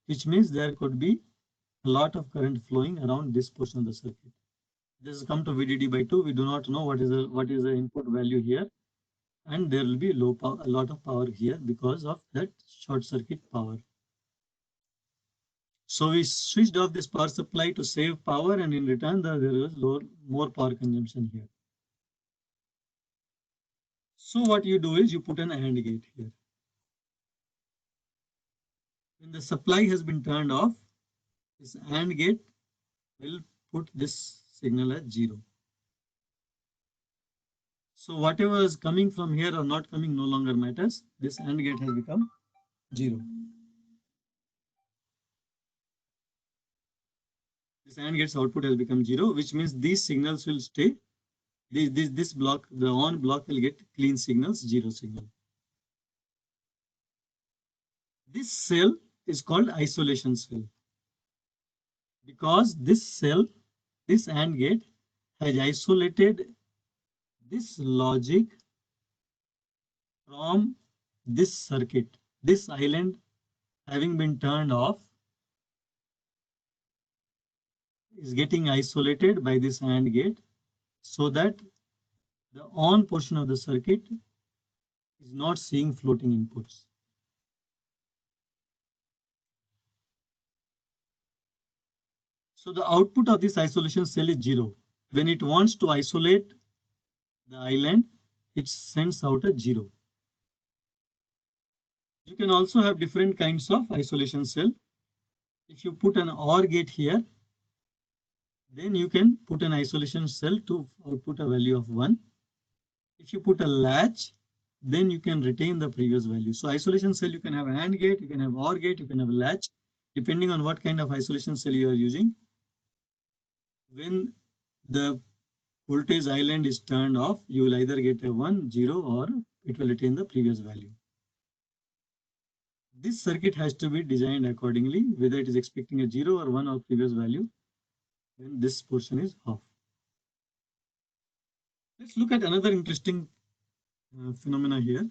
which means there could be a lot of current flowing around this portion of the circuit. This has come to VDD by 2. We do not know what is the input value here, and there will be low power, a lot of power here because of that short circuit power. So we switched off this power supply to save power, and in return there was more power consumption here. So what you do is you put an AND gate here. When the supply has been turned off, this AND gate will put this signal as 0. So whatever is coming from here or not coming no longer matters. This AND gate has become 0. This AND gate's output has become 0, which means these signals will stay. This block, the on block, will get clean signals, 0 signal. This cell is called isolation cell because this cell, this AND gate, has isolated this logic from this circuit. This island having been turned off is getting isolated by this AND gate so that the on portion of the circuit is not seeing floating inputs. So the output of this isolation cell is 0. When it wants to isolate the island, it sends out a 0. You can also have different kinds of isolation cell. If you put an OR gate here, then you can put an isolation cell to output a value of 1. If you put a latch, then you can retain the previous value. So isolation cell, you can have an AND gate, you can have OR gate, you can have a latch, depending on what kind of isolation cell you are using. When the voltage island is turned off, you will either get a 1, 0, or it will retain the previous value. This circuit has to be designed accordingly, whether it is expecting a 0 or 1 or previous value when this portion is off. Let's look at another interesting phenomena here.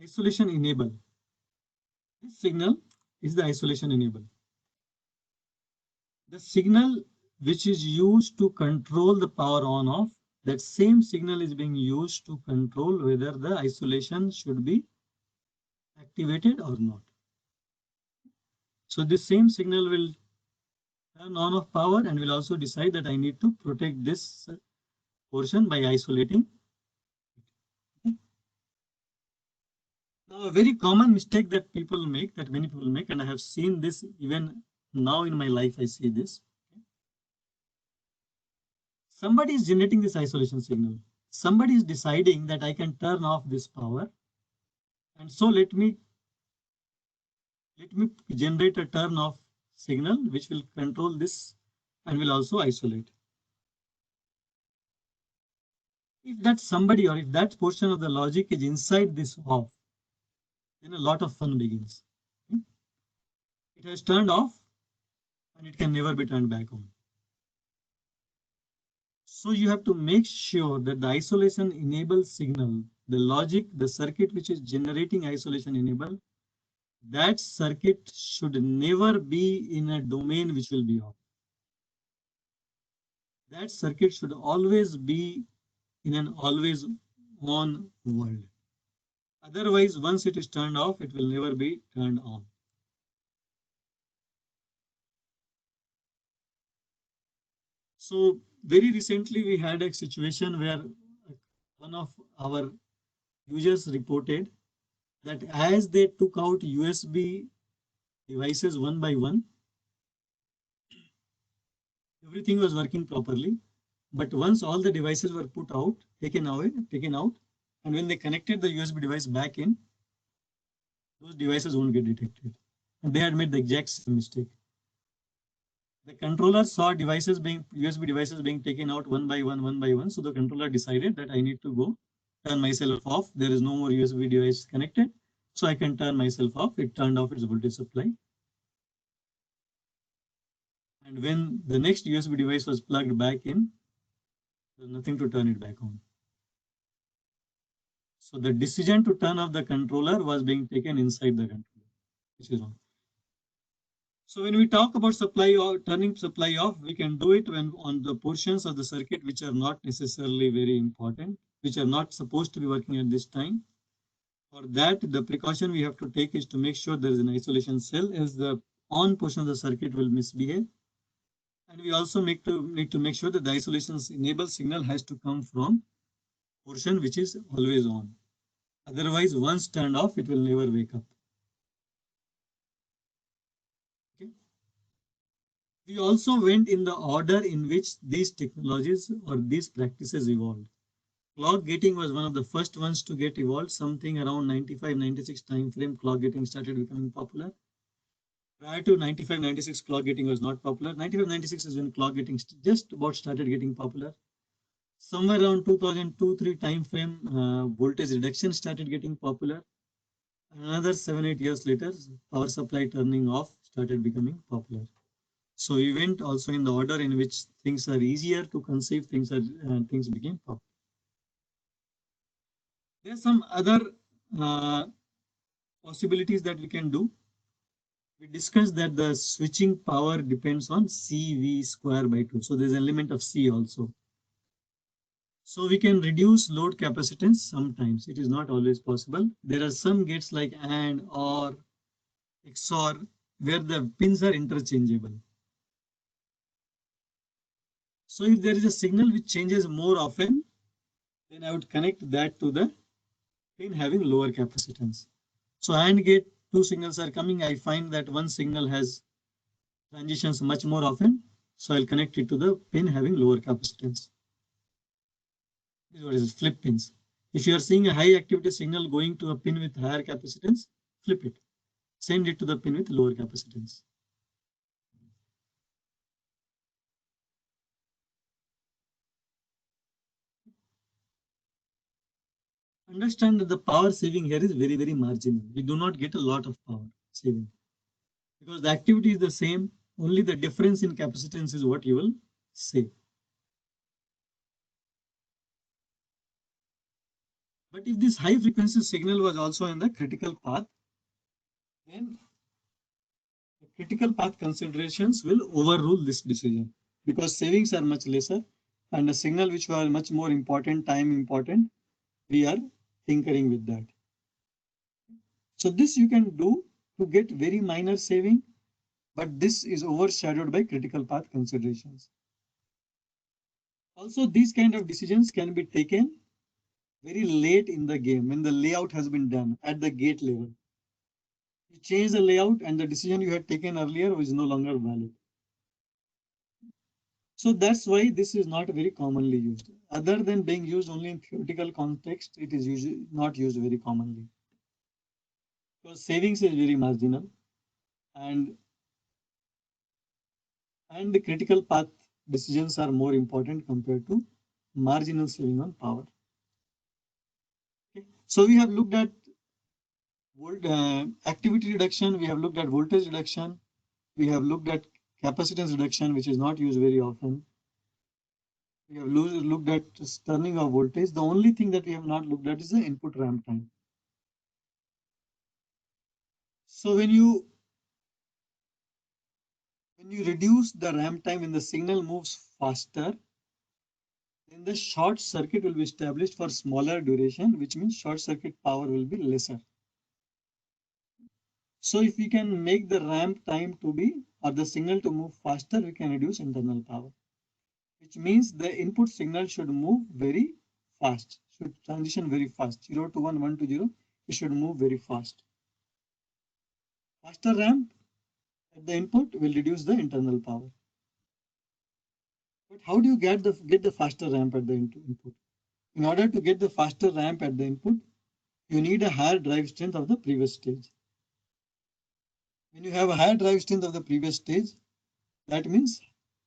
Isolation enable. This signal is the isolation enable. The signal which is used to control the power on off, that same signal is being used to control whether the isolation should be activated or not. So this same signal will turn on off power and will also decide that I need to protect this portion by isolating. Now, a very common mistake that people make, that many people make, and I have seen this even now in my life, I see this. Somebody is generating this isolation signal. Somebody is deciding that I can turn off this power. And so let me generate a turn off signal which will control this and will also isolate. If that somebody or if that portion of the logic is inside this off, then a lot of fun begins. It has turned off and it can never be turned back on. So you have to make sure that the isolation enable signal, the logic, the circuit which is generating isolation enable, that circuit should never be in a domain which will be off. That circuit should always be in an always on world. Otherwise, once it is turned off, it will never be turned on. So very recently, we had a situation where one of our users reported that as they took out USB devices one by one, everything was working properly. But once all the devices were put out, taken out, and when they connected the USB device back in, those devices won't get detected. And they had made the exact same mistake. The controller saw USB devices being taken out one by one. So the controller decided that I need to go turn myself off. There is no more USB device connected. So I can turn myself off. It turned off its voltage supply. And when the next USB device was plugged back in, there's nothing to turn it back on. So the decision to turn off the controller was being taken inside the controller, which is wrong. So when we talk about supply or turning supply off, we can do it when on the portions of the circuit which are not necessarily very important, which are not supposed to be working at this time. For that, the precaution we have to take is to make sure there is an isolation cell, as the on portion of the circuit will misbehave. And we also need to make sure that the isolation enable signal has to come from portion which is always on. Otherwise, once turned off, it will never wake up. Okay. We also went in the order in which these technologies or these practices evolved. Clock gating was one of the first ones to get evolved, something around 95-96 time frame. Clock gating started becoming popular. Prior to 95-96, clock gating was not popular. 95-96 is when clock gating just about started getting popular. Somewhere around 2002-3 time frame, voltage reduction started getting popular. Another 7-8 years later, power supply turning off started becoming popular. So we went also in the order in which things are easier to conceive, things became popular. There are some other possibilities that we can do. We discussed that the switching power depends on CV square by 2. So there's an element of C also. So we can reduce load capacitance sometimes. It is not always possible. There are some gates like AND, OR, XOR, where the pins are interchangeable. So if there is a signal which changes more often, then I would connect that to the pin having lower capacitance. So AND gate, two signals are coming. I find that one signal has transitions much more often. So I'll connect it to the pin having lower capacitance. This is what is flip pins. If you are seeing a high activity signal going to a pin with higher capacitance, flip it. Send it to the pin with lower capacitance. Understand that the power saving here is very, very marginal. We do not get a lot of power saving because the activity is the same. Only the difference in capacitance is what you will save. But if this high frequency signal was also in the critical path, then the critical path considerations will overrule this decision because savings are much lesser and a signal which was much more important, time important, we are tinkering with that. So this you can do to get very minor saving, but this is overshadowed by critical path considerations. Also, these kind of decisions can be taken very late in the game when the layout has been done at the gate level. You change the layout and the decision you had taken earlier is no longer valid. So that's why this is not very commonly used. Other than being used only in theoretical context, it is usually not used very commonly. Because savings is very marginal and the critical path decisions are more important compared to marginal saving on power. Okay. So we have looked at activity reduction, we have looked at voltage reduction, we have looked at capacitance reduction, which is not used very often. We have looked at turning of voltage. The only thing that we have not looked at is the input ramp time. So when you reduce the ramp time when the signal moves faster, then the short circuit will be established for smaller duration, which means short circuit power will be lesser. So if we can make the ramp time to be or the signal to move faster, we can reduce internal power, which means the input signal should move very fast, should transition very fast. 0 to 1, 1 to 0, it should move very fast. Faster ramp at the input will reduce the internal power. But how do you get the faster ramp at the input? In order to get the faster ramp at the input, you need a higher drive strength of the previous stage. When you have a higher drive strength of the previous stage, that means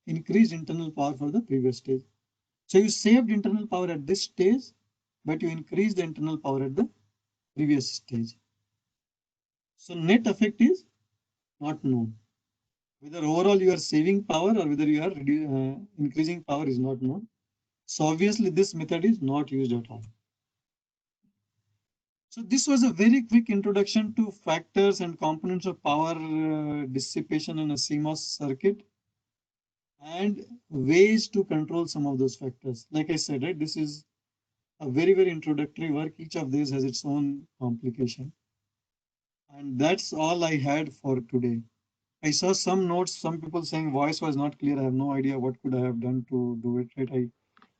increased internal power for the previous stage. So you saved internal power at this stage, but you increased the internal power at the previous stage. So net effect is not known. Whether overall you are saving power or whether you are increasing power is not known. So obviously this method is not used at all. So this was a very quick introduction to factors and components of power dissipation in a CMOS circuit and ways to control some of those factors. Like I said, right, this is a very, very introductory work. Each of these has its own complication. And that's all I had for today. I saw some notes, some people saying voice was not clear. I have no idea what could I have done to do it, right? I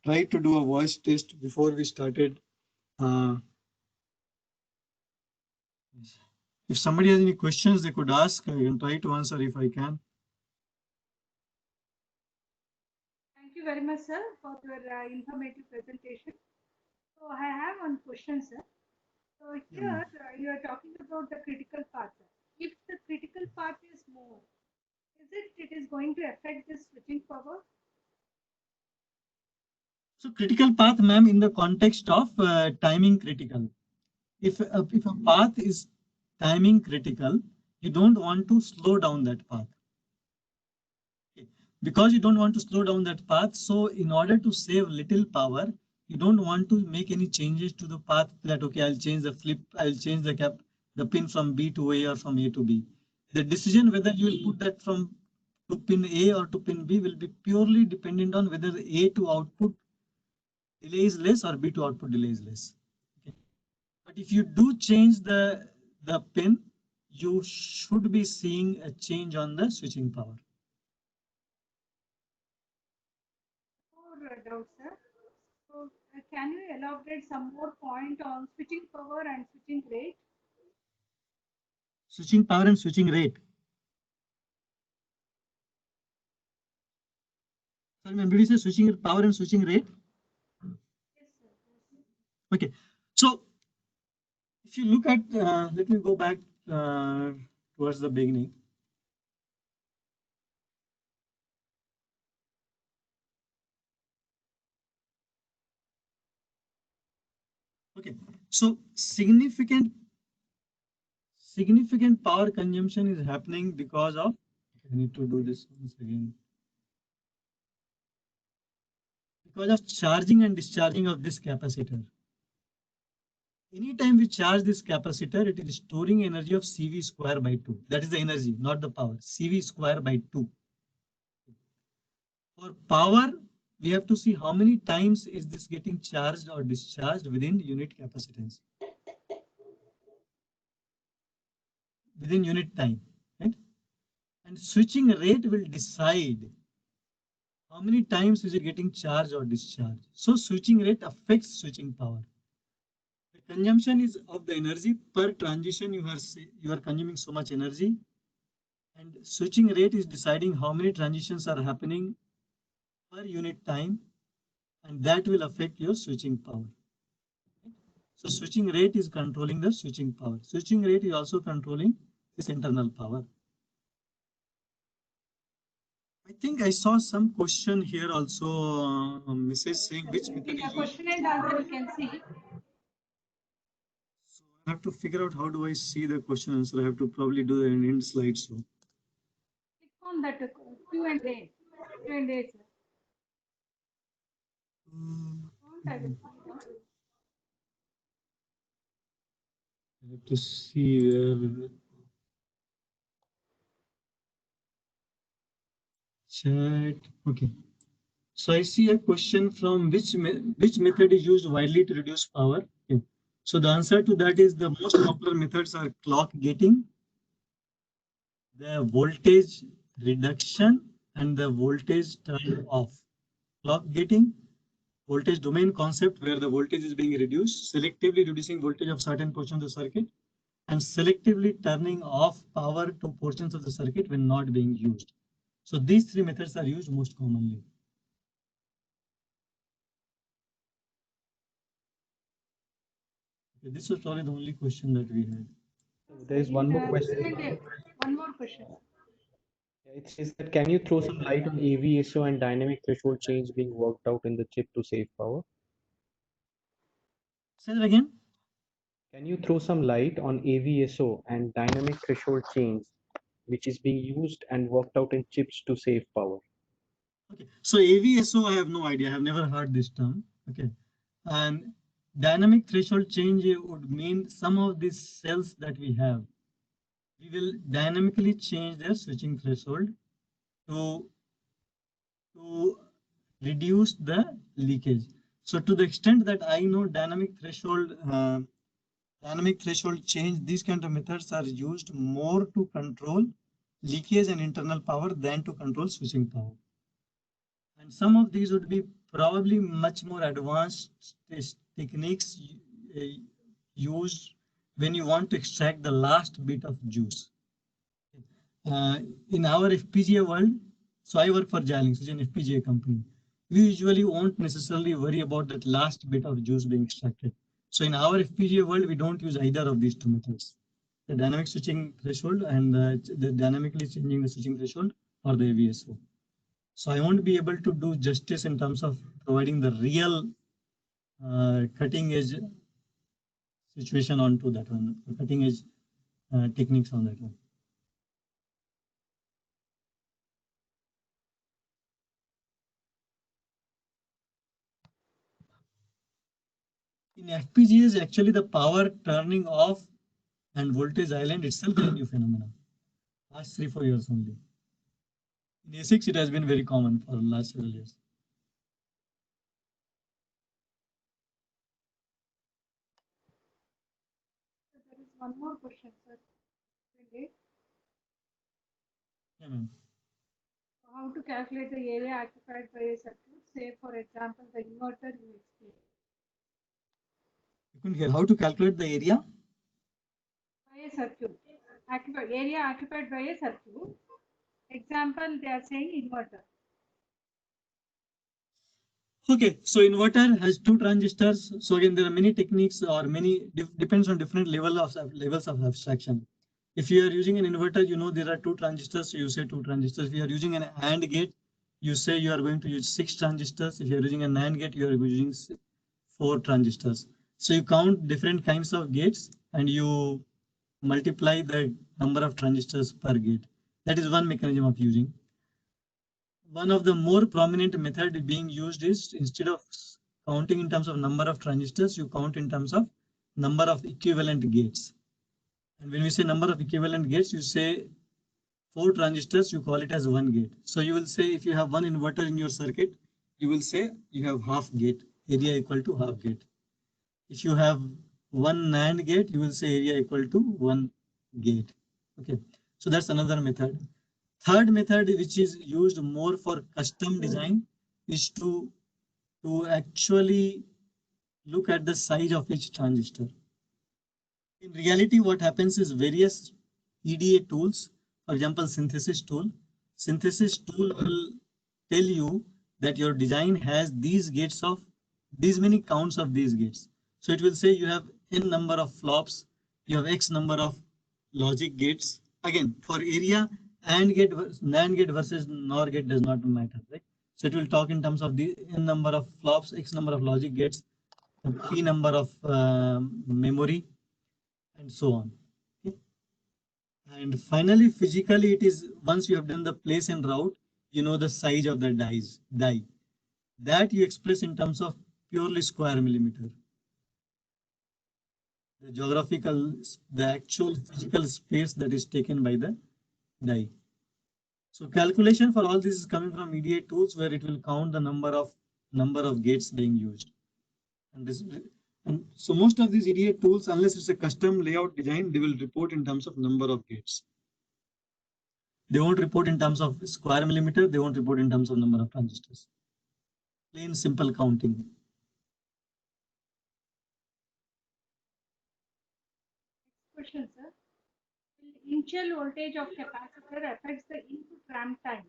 tried to do a voice test before we started. If somebody has any questions, they could ask. I can try to answer if I can. Thank you very much, sir, for your informative presentation. So I have one question, sir. So here you are talking about the critical path. Sir. If the critical path is more, is it is going to affect the switching power? So critical path, ma'am, in the context of timing critical. If a path is timing critical, you don't want to slow down that path. Okay. Because you don't want to slow down that path, so in order to save little power, you don't want to make any changes to the path that, okay, I'll change the flip, I'll change the pin from B to A or from A to B. The decision whether you will put that from to pin A or to pin B will be purely dependent on whether A to output delay is less or B to output delay is less. Okay. But if you do change the pin, you should be seeing a change on the switching power. More doubt, sir. So can you elaborate some more point on switching power and switching rate? Switching power and switching rate. Sorry, ma'am, did you say switching power and switching rate? Yes, sir. Okay, so if you look at, let me go back towards the beginning. Okay, so significant power consumption is happening because of, I need to do this once again. Because of charging and discharging of this capacitor. Anytime we charge this capacitor, it is storing energy of CV square by 2. That is the energy, not the power. CV square by 2. For power, we have to see how many times is this getting charged or discharged within unit capacitance. Within unit time, right? And switching rate will decide how many times is it getting charged or discharged. So switching rate affects switching power. The consumption is of the energy per transition. You are consuming so much energy, and switching rate is deciding how many transitions are happening per unit time, and that will affect your switching power. So switching rate is controlling the switching power. Switching rate is also controlling this internal power. I think I saw some question here also, Mrs. saying which method In the is used. question and answer, you can see. So I have to figure out how do I see the question answer. I have to probably do an end slide. So Click on that Q&A. Q&A, sir. I will find out. I have to see where chat. Okay. So I see a question from which method is used widely to reduce power. Okay. So the answer to that is the most popular methods are clock gating, the voltage reduction, and the voltage turn off. Clock gating, voltage domain concept where the voltage is being reduced, selectively reducing voltage of certain portion of the circuit, and selectively turning off power to portions of the circuit when not being used. So these three methods are used most commonly. Okay, this was probably the only question that we had. There is one more question. Q&A, one more question. It says that can you throw some light on AV ratio and dynamic threshold change being worked out in the chip to save power? Say that again. Can you throw some light on AVSO and dynamic threshold change, which is being used and worked out in chips to save power? Okay, so AVSO, I have no idea. I have never heard this term. Okay, and dynamic threshold change would mean some of these cells that we have, we will dynamically change their switching threshold to reduce the leakage. So to the extent that I know dynamic threshold change, these kind of methods are used more to control leakage and internal power than to control switching power. And some of these would be probably much more advanced techniques used when you want to extract the last bit of juice. In our FPGA world, so I work for Xilinx, which is an FPGA company. We usually won't necessarily worry about that last bit of juice being extracted. So in our FPGA world, we don't use either of these two methods, the dynamic switching threshold and the dynamically changing the switching threshold or the AVSO. So I won't be able to do justice in terms of providing the real cutting edge situation onto that one, cutting edge techniques on that one. In FPGAs, actually the power turning off and voltage island itself is a new phenomenon. Last 3-4 years only. In ASICs, it has been very common for the last several years. There is one more question, sir. Yeah, ma'am. How to calculate the area occupied by a circuit? Say, for example, the inverter you explained. You couldn't hear how to calculate the area? By a circuit. Area occupied by a circuit. Example, they are saying inverter. Okay, so inverter has 2 transistors. So again, there are many techniques or many depends on different levels of abstraction. If you are using an inverter, you know there are 2 transistors, so you say 2 transistors. If you are using an AND gate, you say you are going to use 6 transistors. If you are using a NAND gate, you are using 4 transistors. So you count different kinds of gates and you multiply the number of transistors per gate. That is one mechanism of using. One of the more prominent method being used is, instead of counting in terms of number of transistors, you count in terms of number of equivalent gates. And when we say number of equivalent gates, you say 4 transistors, you call it as 1 gate. So you will say if you have 1 inverter in your circuit, you will say you have half gate, area equal to half gate. If you have 1 NAND gate, you will say area equal to 1 gate. Okay, so that's another method. Third method, which is used more for custom design, is to actually look at the size of each transistor. In reality, what happens is various EDA tools, for example, synthesis tool will tell you that your design has these gates of these many counts of these gates. So it will say you have n number of flops, you have x number of logic gates. Again, for area, AND gate, NAND gate versus NOR gate does not matter, right? So it will talk in terms of the n number of flops, x number of logic gates, p number of memory, and so on. Okay. And finally, physically, it is once you have done the place and route, you know the size of the die. That you express in terms of purely square millimeter. The geographical, the actual physical space that is taken by the die. So calculation for all this is coming from EDA tools, where it will count the number of gates being used. And so most of these EDA tools, unless it's a custom layout design, they will report in terms of number of gates. They won't report in terms of square millimeter. They won't report in terms of number of transistors. Plain simple counting. Question, sir. Initial voltage of capacitor affects the input ramp time.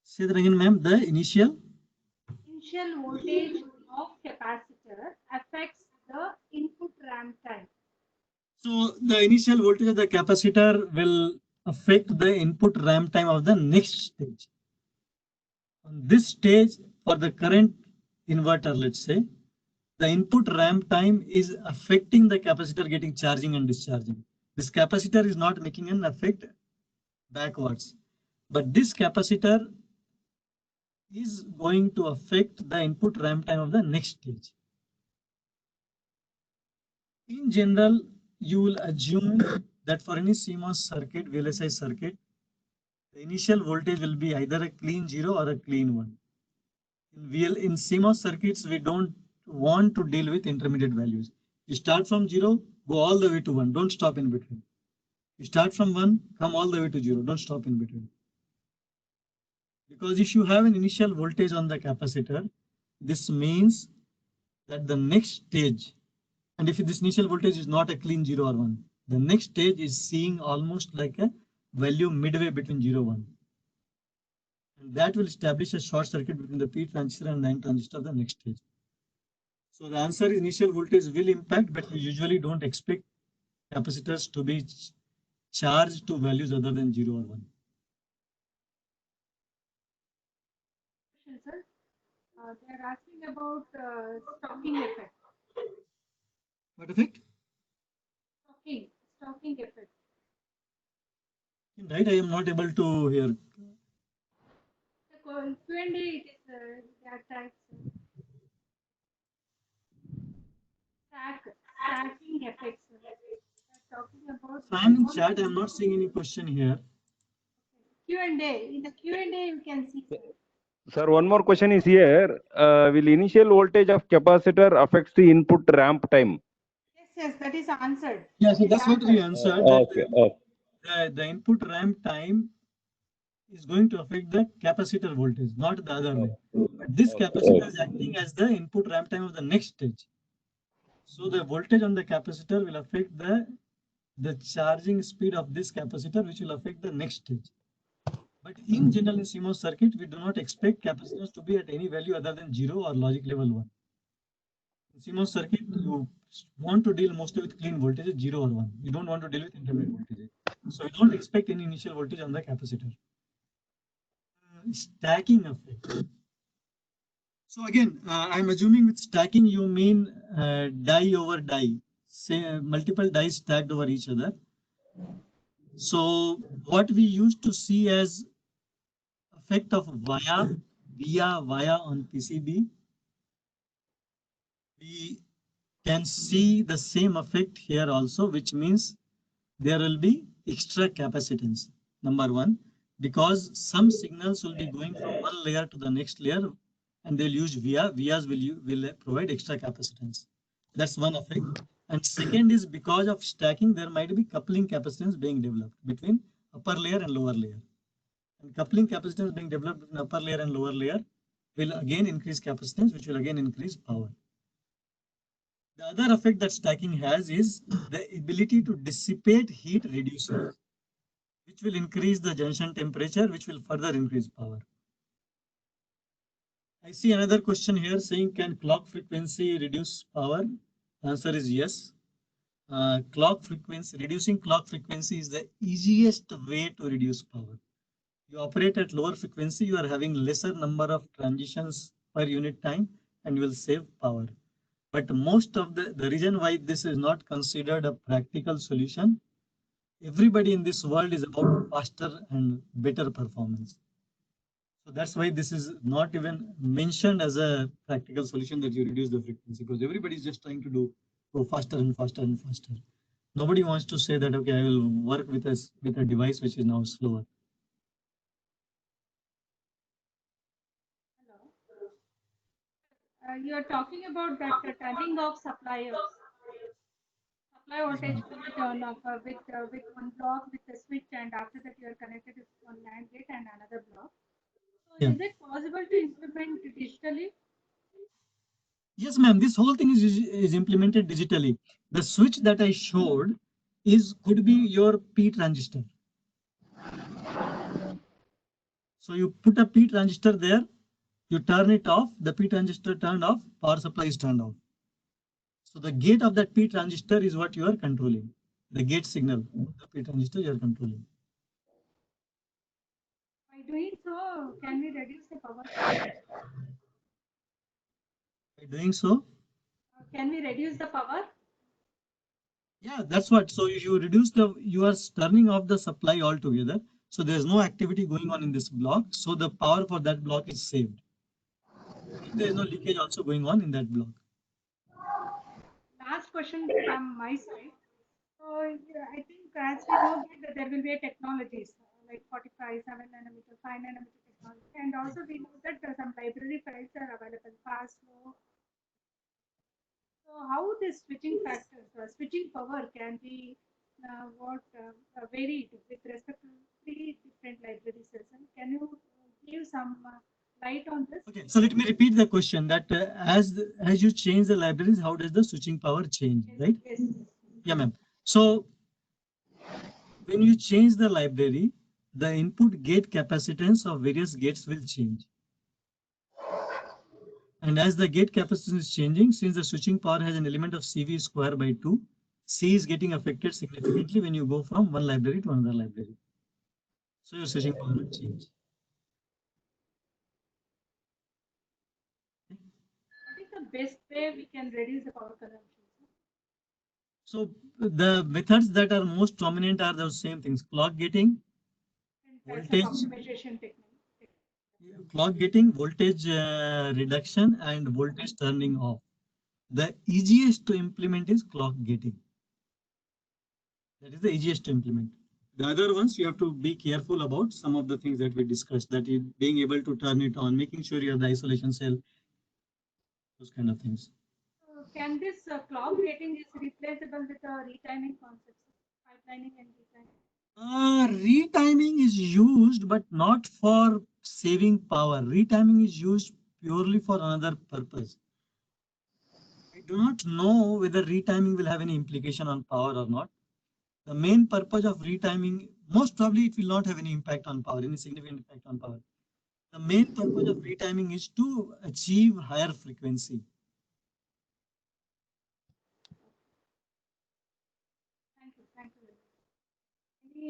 Say that again, ma'am. The initial Voltage of capacitor affects the input ramp time. So the initial voltage of the capacitor will affect the input ramp time of the next stage. On this stage, for the current inverter, let's say, the input ramp time is affecting the capacitor getting charging and discharging. This capacitor is not making an effect backwards, but this capacitor is going to affect the input ramp time of the next stage. In general, you will assume that for any CMOS circuit, VLSI circuit, the initial voltage will be either a clean 0 or a clean 1. In CMOS circuits, we don't want to deal with intermediate values. You start from 0, go all the way to 1, don't stop in between. You start from 1, come all the way to 0, don't stop in between. Because if you have an initial voltage on the capacitor, this means that the next stage, and if this initial voltage is not a clean 0 or 1, the next stage is seeing almost like a value midway between 0 and 1. And that will establish a short circuit between the P transistor and NAND transistor of the next stage. So the answer is initial voltage will impact, but we usually don't expect capacitors to be charged to values other than 0 or 1. Sir, they are asking about stocking effect. What effect? Stocking effect. Right, I am not able to hear. The Q&A, it is that type. Stacking effects. They're talking about. So I'm in chat, I'm not seeing any question here. Q&A. In the Q&A, you can see. Sir, one more question is here. Will initial voltage of capacitor affects the input ramp time? Yes, that is answered. Yeah, so that's what we answered. Okay. The input ramp time is going to affect the capacitor voltage, not the other way. But this capacitor is acting as the input ramp time of the next stage. So the voltage on the capacitor will affect the charging speed of this capacitor, which will affect the next stage. But in general, in CMOS circuit, we do not expect capacitors to be at any value other than 0 or logic level 1. In CMOS circuit, you want to deal mostly with clean voltage 0 or 1. You don't want to deal with intermediate voltage. So you don't expect any initial voltage on the capacitor. Stacking effect. So again, I'm assuming with stacking, you mean die over die, say multiple dies stacked over each other. So what we used to see as effect of via on PCB, we can see the same effect here also, which means there will be extra capacitance. Number one, because some signals will be going from one layer to the next layer, and they'll use via. Vias will provide extra capacitance. That's one effect. And second is because of stacking, there might be coupling capacitance being developed between upper layer and lower layer. And coupling capacitance being developed between upper layer and lower layer will again increase capacitance, which will again increase power. The other effect that stacking has is the ability to dissipate heat reducer, which will increase the junction temperature, which will further increase power. I see another question here saying, can clock frequency reduce power? Answer is yes. Reducing clock frequency is the easiest way to reduce power. You operate at lower frequency, you are having lesser number of transitions per unit time, and you will save power. But most of the reason why this is not considered a practical solution, everybody in this world is about faster and better performance. So that's why this is not even mentioned as a practical solution that you reduce the frequency, because everybody is just trying to go faster and faster and faster. Nobody wants to say that, okay, I will work with a device which is now slower. Hello. You are talking about that turning off supply voltage will be turned off with one block with the switch, and after that you are connected with one NAND gate and another block. So Yeah. is it possible to implement digitally? Yes, ma'am. This whole thing is implemented digitally. The switch that I showed could be your P transistor. So you put a P transistor there, you turn it off, the P transistor turned off, power supply is turned off. So the gate of that P transistor is what you are controlling. The gate signal of the P transistor you are controlling. By doing so, can we reduce the power? By doing so, can we reduce the power? Yeah, that's what. So you reduce you are turning off the supply altogether. So there's no activity going on in this block. So the power for that block is saved. There is no leakage also going on in that block. Last question from my side. So yeah, I think as we know that there will be a technologies like 45, 7 nanometer, 5 nanometer technology, and also we know that some library files are available fast, slow. So how this switching factors, switching power can be varied with respect to three different library systems. Can you give some light on this? Okay, so let me repeat the question that as you change the libraries, how does the switching power change, right? Yes. Yeah, ma'am. So when you change the library, the input gate capacitance of various gates will change. And as the gate capacitance is changing, since the switching power has an element of CV square by 2, C is getting affected significantly when you go from one library to another library. So your switching power will change. What is the best way we can reduce the power consumption? So the methods that are most dominant are those same things: clock gating, And types voltage, of optimization technique. voltage reduction, and voltage turning off. The easiest to implement is clock gating. That is the easiest to implement. The other ones you have to be careful about some of the things that we discussed, that is being able to turn it on, making sure you have the isolation cell, those kind of things. Can this clock rating is replaceable with a retiming concept, pipelining and retiming? Retiming is used, but not for saving power. Retiming is used purely for another purpose. I do not know whether retiming will have any implication on power or not. The main purpose of retiming, most probably it will not have any impact on power, any significant impact on power. The main purpose of retiming is to achieve higher frequency. Thank you. Thank you.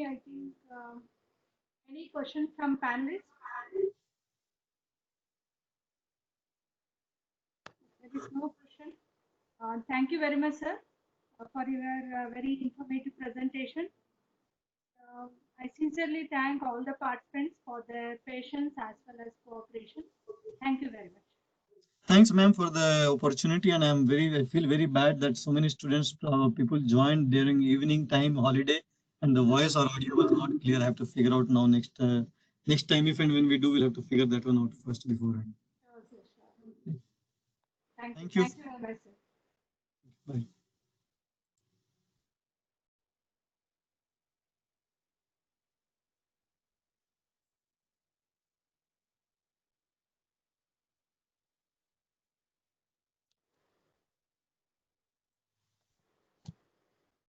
I think, any question from panelists? There is no question. Thank you very much, sir, for your very informative presentation. I sincerely thank all the participants for their patience as well as cooperation. Thank you very much. Thanks, ma'am, for the opportunity, and I feel very bad that so many students, people joined during evening time holiday, and the voice or audio was not clear. I have to figure out now next time, if and when we do, we'll have to figure that one out first beforehand. Sure, sure, sure. Thank you. Thank you. Thank you.